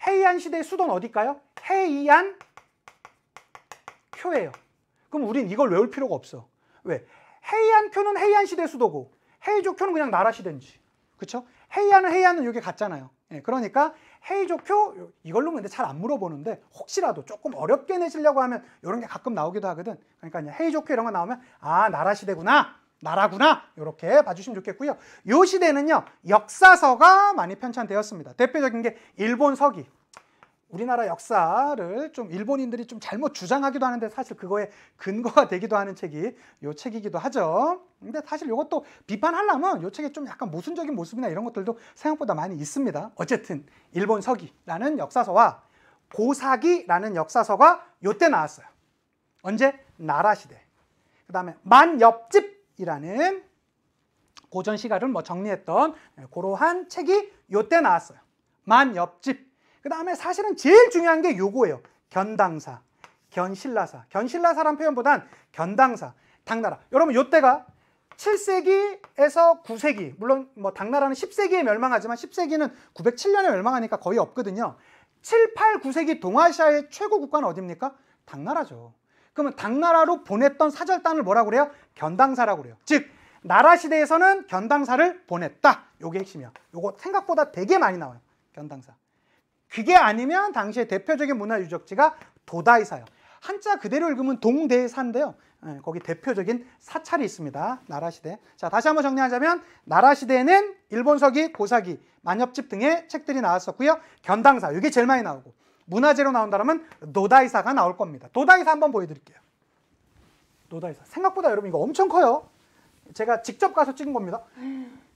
헤이안 시대의 수도는 어딜까요? 헤이안 쿄예요. 그럼 우린 이걸 외울 필요가 없어. 왜? 헤이안 쿄는 헤이안 시대 수도고 헤이조쿄는 그냥 나라 시대인지. 그렇죠? 헤이안은 여기 같잖아요. 예, 그러니까 헤이조쿄 이걸로 근데 잘 안 물어보는데 혹시라도 조금 어렵게 내시려고 하면 이런 게 가끔 나오기도 하거든. 그러니까 헤이조쿄 이런 거 나오면 아 나라 시대구나. 나라구나 이렇게 봐주시면 좋겠고요. 이 시대는요 역사서가 많이 편찬되었습니다. 대표적인 게 일본 서기. 우리나라 역사를 좀 일본인들이 좀 잘못 주장하기도 하는데 사실 그거에 근거가 되기도 하는 책이 이 책이기도 하죠. 근데 사실 이것도 비판하려면 이 책에 좀 약간 모순적인 모습이나 이런 것들도 생각보다 많이 있습니다. 어쨌든 일본 서기라는 역사서와 고사기라는 역사서가 이때 나왔어요. 언제? 나라시대. 그 다음에 만엽집이라는 고전 시가를 뭐 정리했던 그러한 책이 이때 나왔어요. 만엽집. 그 다음에 사실은 제일 중요한 게 요거예요. 견당사, 견신라사. 견신라사란 표현보단 견당사, 당나라. 여러분 요때가 7세기에서 9세기. 물론 뭐 당나라는 10세기에 멸망하지만 10세기는 907년에 멸망하니까 거의 없거든요. 7, 8, 9세기 동아시아의 최고 국가는 어디입니까? 당나라죠. 그러면 당나라로 보냈던 사절단을 뭐라고 그래요? 견당사라고 그래요. 즉 나라 시대에서는 견당사를 보냈다. 요게 핵심이야. 요거 생각보다 되게 많이 나와요. 견당사. 그게 아니면 당시의 대표적인 문화 유적지가 도다이사요. 한자 그대로 읽으면 동대사인데요. 거기 대표적인 사찰이 있습니다. 나라시대. 자, 다시 한번 정리하자면 나라시대에는 일본 서기, 고사기, 만엽집 등의 책들이 나왔었고요. 견당사, 이게 제일 많이 나오고 문화재로 나온다면 도다이사가 나올 겁니다. 도다이사 한번 보여드릴게요. 도다이사. 생각보다 여러분 이거 엄청 커요. 제가 직접 가서 찍은 겁니다.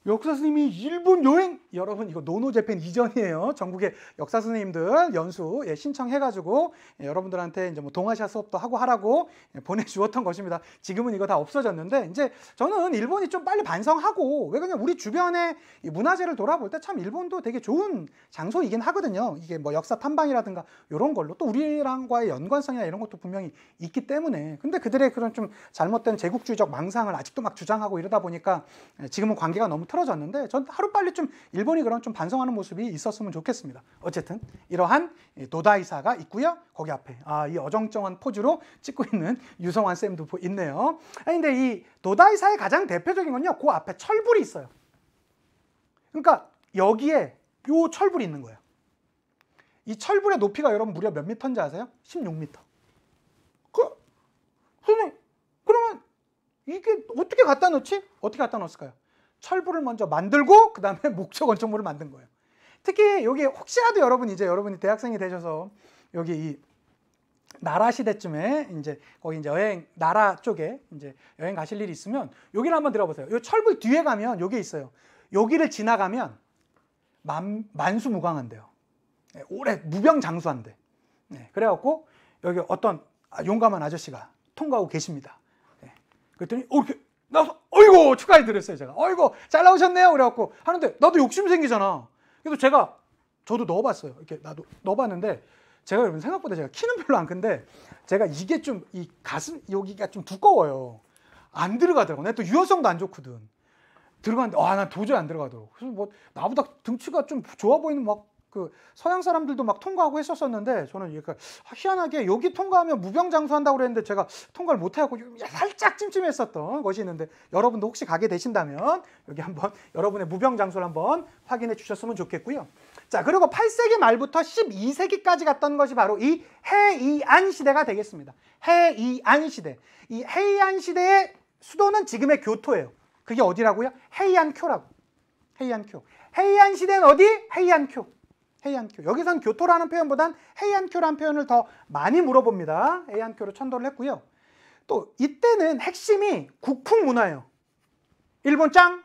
역사 선생님이 일본 여행! 여러분 이거 노노재팬 이전이에요. 전국의 역사 선생님들 연수 신청해가지고 여러분들한테 이제 뭐 동아시아 수업도 하고 하라고 보내주었던 것입니다. 지금은 이거 다 없어졌는데 이제 저는 일본이 좀 빨리 반성하고 왜 그러냐 우리 주변의 이 문화재를 돌아볼 때 참 일본도 되게 좋은 장소이긴 하거든요. 이게 뭐 역사 탐방이라든가 이런 걸로 또 우리랑과의 연관성이나 이런 것도 분명히 있기 때문에 근데 그들의 그런 좀 잘못된 제국주의적 망상을 아직도 막 주장하고 이러다 보니까 지금은 관계가 너무 틀어졌는데 전 하루빨리 좀 일본이 그런 좀 반성하는 모습이 있었으면 좋겠습니다. 어쨌든 이러한 도다이사가 있고요. 거기 앞에 이 어정쩡한 포즈로 찍고 있는 유성환 쌤도 있네요. 아니 근데 이 도다이사의 가장 대표적인 건요. 그 앞에 철불이 있어요. 그러니까 여기에 요 철불이 있는 거예요. 이 철불의 높이가 여러분 무려 몇 미터인지 아세요? 16m. 선생님 그러면 이게 어떻게 갖다 놓지? 어떻게 갖다 놓았을까요? 철불을 먼저 만들고 그 다음에 목조 건축물을 만든 거예요. 특히 여기 혹시라도 여러분이 대학생이 되셔서 여기 이 나라 시대쯤에 이제 거기 이제 여행 나라 쪽에 이제 여행 가실 일이 있으면 여기를 한번 들어보세요. 이 철불 뒤에 가면 여기 있어요. 여기를 지나가면 만수무강한대요. 오래 무병장수한대. 그래갖고 여기 어떤 용감한 아저씨가 통과하고 계십니다. 그랬더니 이렇게 나서 어이구 축하해 드렸어요. 제가 어이구 잘 나오셨네요. 그래갖고 하는데 나도 욕심 생기잖아. 그래서 저도 넣어봤어요. 이렇게 나도 넣어봤는데 제가 여러분 생각보다 제가 키는 별로 안 큰데 제가 이게 좀 이 가슴 여기가 좀 두꺼워요. 안 들어가더라고. 내가 또 유연성도 안 좋거든. 들어갔는데 난 도저히 안 들어가더라고. 그래서 뭐 나보다 등치가 좀 좋아 보이는 막 그 서양 사람들도 막 통과하고 했었었는데 저는 이렇게 희한하게 여기 통과하면 무병장수한다고 그랬는데 제가 통과를 못해갖고 살짝 찜찜했었던 것이 있는데 여러분도 혹시 가게 되신다면 여기 한번 여러분의 무병장수를 한번 확인해 주셨으면 좋겠고요. 자 그리고 8세기 말부터 12세기까지 갔던 것이 바로 이 해이안 시대가 되겠습니다. 해이안 시대. 이 해이안 시대의 수도는 지금의 교토예요. 그게 어디라고요? 헤이안쿄라고. 헤이안쿄. 헤이안 시대는 어디? 헤이안쿄. 헤이안쿄. 여기선 교토라는 표현보단 헤이안쿄라는 표현을 더 많이 물어봅니다. 헤이안쿄로 천도를 했고요. 또 이때는 핵심이 국풍 문화예요. 일본 짱?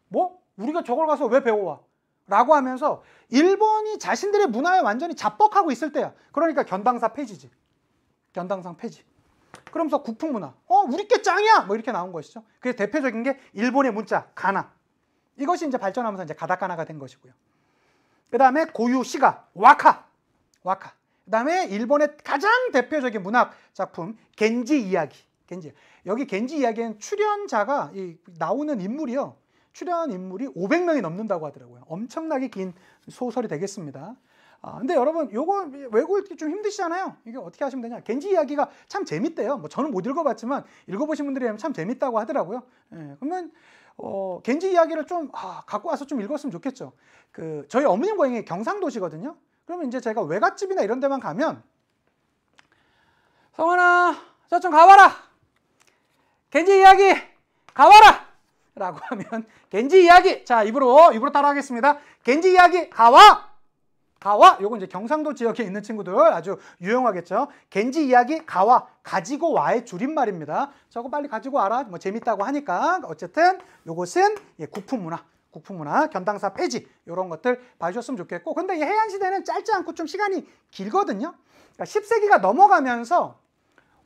뭐? 우리가 저걸 가서 왜 배워와? 라고 하면서 일본이 자신들의 문화에 완전히 자뻑하고 있을 때야. 그러니까 견당사 폐지지. 견당사 폐지. 그러면서 국풍 문화. 우리 게 짱이야! 뭐 이렇게 나온 것이죠. 그래서 대표적인 게 일본의 문자, 가나. 이것이 이제 발전하면서 이제 가다카나가 된 것이고요. 그 다음에 고유 시가, 와카. 와카. 그 다음에 일본의 가장 대표적인 문학 작품, 겐지 이야기. 겐지. 여기 겐지 이야기는 출연자가, 나오는 인물이요. 출연 인물이 500명이 넘는다고 하더라고요. 엄청나게 긴 소설이 되겠습니다. 근데 여러분 요거 외고 읽기 좀 힘드시잖아요. 이게 어떻게 하시면 되냐. 겐지 이야기가 참 재밌대요. 뭐 저는 못 읽어봤지만 읽어보신 분들이 참 재밌다고 하더라고요. 그러면 겐지 이야기를 좀 갖고 와서 좀 읽었으면 좋겠죠. 저희 어머님 고향이 경상도시거든요. 그러면 이제 제가 외갓집이나 이런 데만 가면 성원아 저 좀 가봐라. 겐지 이야기 가봐라 라고 하면 겐지 이야기, 자 입으로 따라 하겠습니다. 겐지 이야기 가와. 요거 이제 경상도 지역에 있는 친구들 아주 유용하겠죠. 겐지 이야기 가와, 가지고 와의 줄임말입니다. 저거 빨리 가지고 와라, 뭐 재밌다고 하니까. 어쨌든 요것은 국풍 문화, 견당사 폐지, 이런 것들 봐주셨으면 좋겠고, 근데 이 해안시대는 짧지 않고 좀 시간이 길거든요. 그러니까 10세기가 넘어가면서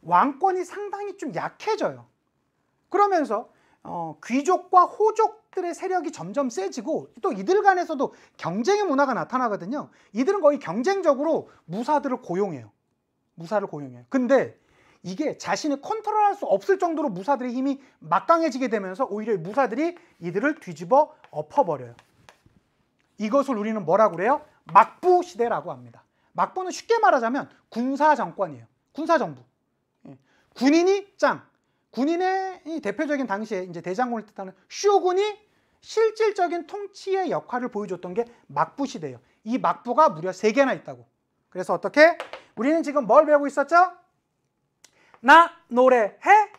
왕권이 상당히 좀 약해져요. 그러면서 귀족과 호족들의 세력이 점점 세지고, 또 이들 간에서도 경쟁의 문화가 나타나거든요. 이들은 거의 경쟁적으로 무사들을 고용해요. 근데 이게 자신이 컨트롤할 수 없을 정도로 무사들의 힘이 막강해지게 되면서 오히려 무사들이 이들을 뒤집어 엎어버려요. 이것을 우리는 뭐라고 그래요? 막부 시대라고 합니다. 막부는 쉽게 말하자면 군사 정권이에요. 군사 정부. 군인이 짱. 군인의 이 대표적인 당시에 이제 대장군을 뜻하는 쇼군이 실질적인 통치의 역할을 보여줬던 게 막부 시대예요. 이 막부가 무려 3개나 있다고. 그래서 어떻게? 우리는 지금 뭘 배우고 있었죠? 나, 노래, 해?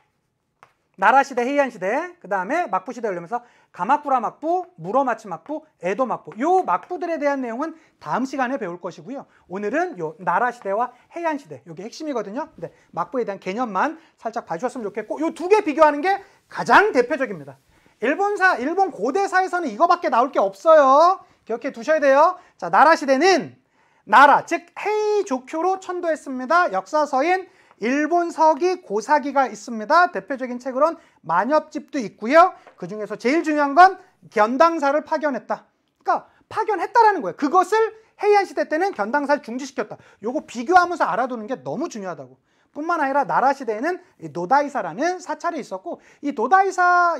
나라시대, 해안시대, 그 다음에 막부시대 열리면서 가마쿠라 막부, 무로마치 막부, 에도 막부, 요 막부들에 대한 내용은 다음 시간에 배울 것이고요. 오늘은 요 나라시대와 해안시대, 요게 핵심이거든요. 근데 막부에 대한 개념만 살짝 봐주셨으면 좋겠고, 요 2개 비교하는 게 가장 대표적입니다. 일본 고대사에서는 이거밖에 나올 게 없어요. 기억해 두셔야 돼요. 자, 나라시대는 나라, 즉 헤이조쿄로 천도했습니다. 역사서인 일본 서기 고사기가 있습니다. 대표적인 책으로는 만엽집도 있고요. 그 중에서 제일 중요한 건 견당사를 파견했다. 그러니까 파견했다라는 거예요. 그것을 해이안시대 때는 견당사를 중지시켰다. 요거 비교하면서 알아두는 게 너무 중요하다고. 뿐만 아니라 나라시대에는 노다이사라는 사찰이 있었고, 이 노다이사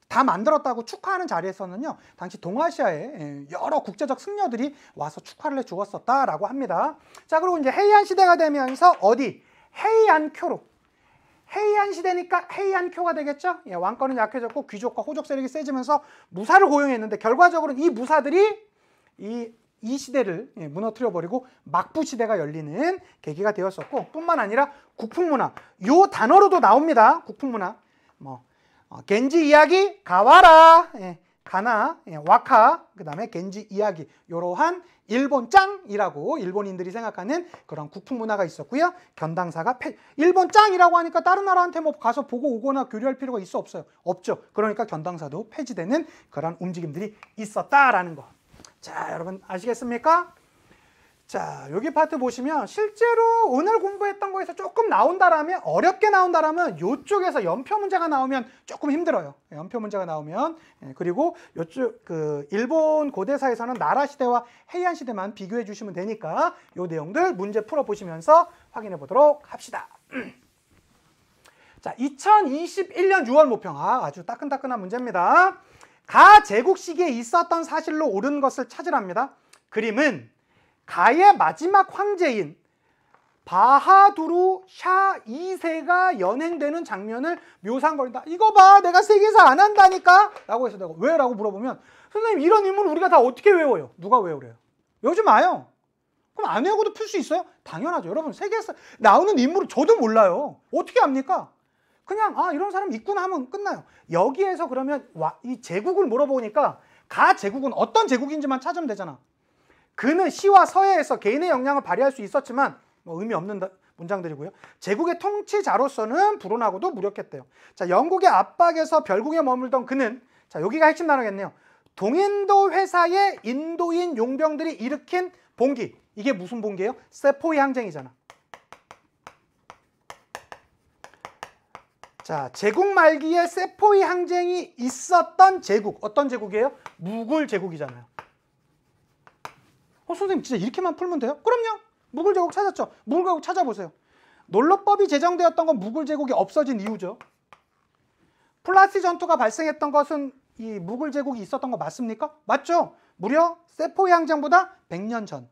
다 만들었다고 축하하는 자리에서는요, 당시 동아시아의 여러 국제적 승려들이 와서 축하를 해 주었었다라고 합니다. 자, 그리고 이제 해이안 시대가 되면서 어디? 해이안쿄로. 해이안 시대니까 해이안쿄가 되겠죠? 왕권은 약해졌고 귀족과 호족 세력이 세지면서 무사를 고용했는데, 결과적으로는 이 무사들이 이 시대를 무너뜨려 버리고 막부 시대가 열리는 계기가 되었었고, 뿐만 아니라 국풍문화, 요 단어로도 나옵니다. 국풍문화. 겐지 이야기 가와라, 가나, 와카, 그 다음에 겐지 이야기, 이러한 일본 짱이라고 일본인들이 생각하는 그런 국풍 문화가 있었고요. 견당사가 일본 짱이라고 하니까 다른 나라한테 뭐 가서 보고 오거나 교류할 필요가 있어 없어요? 없죠. 그러니까 견당사도 폐지되는 그런 움직임들이 있었다라는 거. 자, 여러분 아시겠습니까? 자, 여기 파트 보시면 실제로 오늘 공부했던 거에서 조금 나온다라면, 어렵게 나온다라면 이쪽에서 연표 문제가 나오면 조금 힘들어요. 연표 문제가 나오면. 그리고 이쪽 일본 고대사에서는 나라 시대와 해이안 시대만 비교해 주시면 되니까 이 내용들 문제 풀어 보시면서 확인해 보도록 합시다. 자, 2021년 6월 모평. 아주 따끈따끈한 문제입니다. 가 제국 시기에 있었던 사실로 옳은 것을 찾으랍니다. 그림은 가의 마지막 황제인 바하두르 샤 2세가 연행되는 장면을 묘사한 겁니다. 이거 봐, 내가 세계사 안 한다니까? 라고 해서 내가 왜? 라고 물어보면, 선생님 이런 인물 우리가 다 어떻게 외워요? 누가 외우래요? 외우지 마요. 그럼 안 외우고도 풀 수 있어요? 당연하죠. 여러분 세계사 나오는 인물을 저도 몰라요. 어떻게 압니까? 그냥 이런 사람 있구나 하면 끝나요. 여기에서 그러면 이 제국을 물어보니까 가 제국은 어떤 제국인지만 찾으면 되잖아. 그는 시와 서예에서 개인의 역량을 발휘할 수 있었지만 의미 없는 문장들이고요. 제국의 통치자로서는 불온하고도 무력했대요. 자, 영국의 압박에서 별궁에 머물던 그는, 자, 여기가 핵심 단어겠네요. 동인도 회사의 인도인 용병들이 일으킨 봉기. 이게 무슨 봉기예요? 세포이 항쟁이잖아. 자, 제국 말기에 세포이 항쟁이 있었던 제국. 어떤 제국이에요? 무굴 제국이잖아요. 선생님 진짜 이렇게만 풀면 돼요? 그럼요. 무굴 제국 찾았죠. 무굴 제국 찾아보세요. 놀로법이 제정되었던 건 무굴 제국이 없어진 이유죠. 플라시 전투가 발생했던 것은 이 무굴 제국이 있었던 거 맞습니까? 맞죠. 무려 세포이 항쟁보다 100년 전.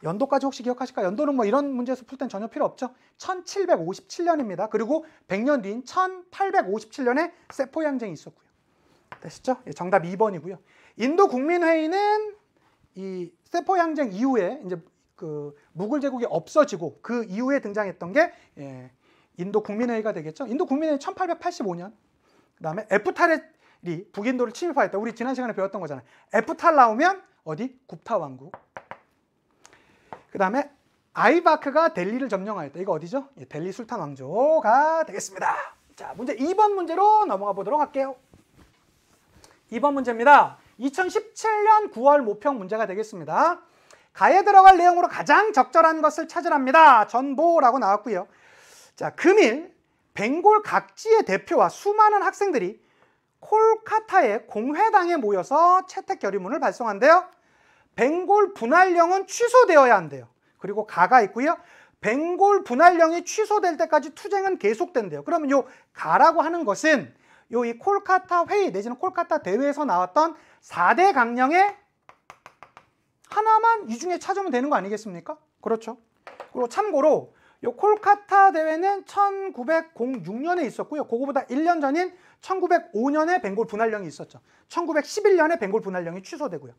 연도까지 혹시 기억하실까요? 연도는 뭐 이런 문제에서 풀 땐 전혀 필요 없죠. 1757년입니다. 그리고 100년 뒤인 1857년에 세포 항쟁이 있었고요. 되시죠? 예, 정답 2번이고요. 인도 국민회의는 이 세포 항쟁 이후에 이제 그 무굴 제국이 없어지고 그 이후에 등장했던 게 인도 국민회의가 되겠죠. 인도 국민회의 1885년. 그다음에 에프탈이 북인도를 침입하였다. 우리 지난 시간에 배웠던 거잖아요. 에프탈 나오면 어디? 굽타 왕국. 그다음에 아이바크가 델리를 점령하였다. 이거 어디죠? 예, 델리 술탄 왕조가 되겠습니다. 자, 문제 2번 문제로 넘어가 보도록 할게요. 2번 문제입니다. 2017년 9월 모평 문제가 되겠습니다. 가에 들어갈 내용으로 가장 적절한 것을 찾으랍니다. 전보라고 나왔고요. 자, 금일 벵골 각지의 대표와 수많은 학생들이 콜카타의 공회당에 모여서 채택 결의문을 발송한대요. 벵골 분할령은 취소되어야 한대요. 그리고 가가 있고요. 벵골 분할령이 취소될 때까지 투쟁은 계속된대요. 그러면 요 가라고 하는 것은 요 이 콜카타 회의 내지는 콜카타 대회에서 나왔던 4대 강령의 하나만 이 중에 찾으면 되는 거 아니겠습니까? 그렇죠. 그리고 참고로 요 콜카타 대회는 1906년에 있었고요. 그거보다 1년 전인 1905년에 벵골 분할령이 있었죠. 1911년에 벵골 분할령이 취소되고요.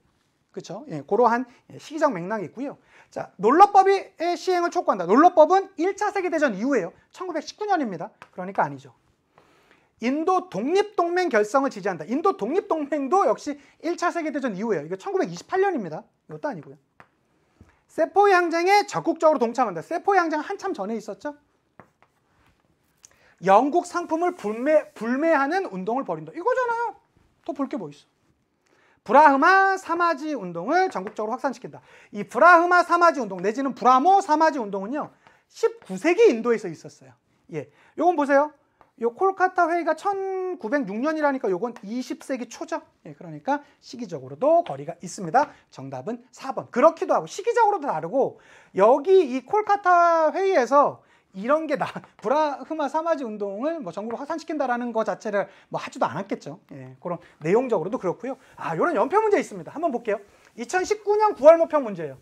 그렇죠? 예, 그러한 시기적 맥락이 있고요. 자, 놀러법의 시행을 촉구한다. 놀러법은 1차 세계대전 이후에요. 1919년입니다. 그러니까 아니죠. 인도 독립동맹 결성을 지지한다. 인도 독립동맹도 역시 1차 세계대전 이후에요. 이거 1928년입니다. 이것도 아니고요. 세포의 항쟁에 적극적으로 동참한다. 세포의 항쟁 한참 전에 있었죠. 영국 상품을 불매하는 운동을 벌인다. 이거잖아요. 더 볼 게 뭐 있어. 브라흐마 사마지 운동을 전국적으로 확산시킨다. 이 브라흐마 사마지 운동 내지는 브라모 사마지 운동은요. 19세기 인도에서 있었어요. 예, 요건 보세요. 요 콜카타 회의가 1906년이라니까 요건 20세기 초죠. 예, 그러니까 시기적으로도 거리가 있습니다. 정답은 4번. 그렇기도 하고 시기적으로도 다르고 여기 이 콜카타 회의에서 이런 게 브라흐마 사마지 운동을 뭐 전국으로 확산시킨다라는 것 자체를 뭐 하지도 않았겠죠. 예, 그런 내용적으로도 그렇고요. 아, 이런 연표 문제 있습니다. 한번 볼게요. 2019년 9월 모평 문제예요.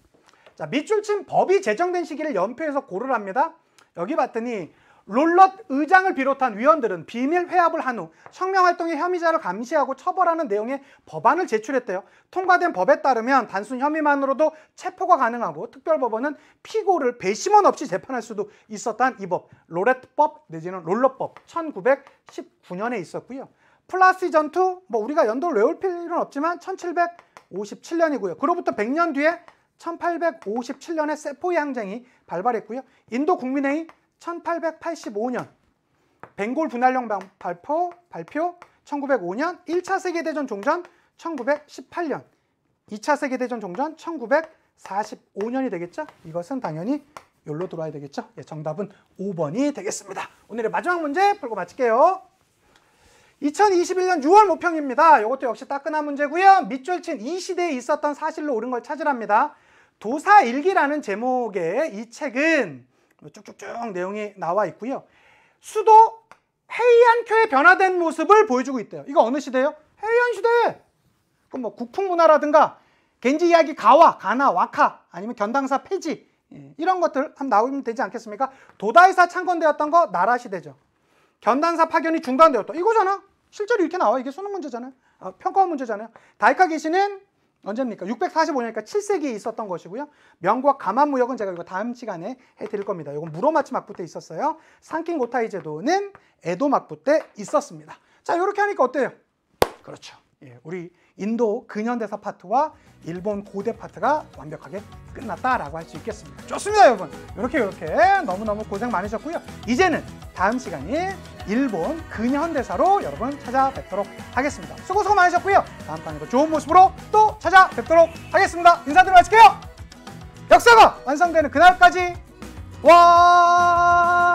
자, 밑줄 친 법이 제정된 시기를 연표해서 고르랍니다. 여기 봤더니 롤럿 의장을 비롯한 위원들은 비밀 회합을 한 후 혁명활동의 혐의자를 감시하고 처벌하는 내용의 법안을 제출했대요. 통과된 법에 따르면 단순 혐의만으로도 체포가 가능하고 특별법원은 피고를 배심원 없이 재판할 수도 있었다는 이 법, 로렛법 내지는 롤럿법 1919년에 있었고요. 플라시 전투, 뭐 우리가 연도를 외울 필요는 없지만 1757년이고요. 그로부터 100년 뒤에 1857년에 세포의 항쟁이 발발했고요. 인도 국민회의 1885년 벵골 분할령 발표 1905년 1차 세계대전 종전 1918년 2차 세계대전 종전 1945년이 되겠죠? 이것은 당연히 여기로 들어와야 되겠죠? 예, 정답은 5번이 되겠습니다. 오늘의 마지막 문제 풀고 마칠게요. 2021년 6월 모평입니다. 이것도 역시 따끈한 문제고요. 밑줄 친 이 시대에 있었던 사실로 옳은 걸 찾으랍니다. 도사일기라는 제목의 이 책은 쭉쭉쭉 내용이 나와 있고요. 수도 헤이안쿄의 변화된 모습을 보여주고 있대요. 이거 어느 시대예요? 헤이안 시대. 그럼 뭐 국풍문화라든가 겐지 이야기 가나, 와카 아니면 견당사 폐지 이런 것들 한번 나오면 되지 않겠습니까? 도다이사 창건되었던 거 나라 시대죠. 견단사 파견이 중단되었다. 이거잖아. 실제로 이렇게 나와. 이게 수능 문제잖아요. 평가원 문제잖아요. 다이카 기시는 언제입니까? 645년이니까 7세기에 있었던 것이고요. 명과 가만무역은 제가 이거 다음 시간에 해드릴 겁니다. 이건 무로마치 막부 때 있었어요. 상킨 고타이 제도는 에도 막부 때 있었습니다. 자, 이렇게 하니까 어때요? 그렇죠. 예, 우리 인도 근현대사 파트와 일본 고대 파트가 완벽하게 끝났다라고 할 수 있겠습니다. 좋습니다, 여러분. 이렇게 너무너무 고생 많으셨고요. 이제는 다음 시간에 일본 근현대사로 여러분 찾아뵙도록 하겠습니다. 수고 많으셨고요. 다음 강의도 좋은 모습으로 또 찾아뵙도록 하겠습니다. 인사드리고 마칠게요. 역사가 완성되는 그날까지 와.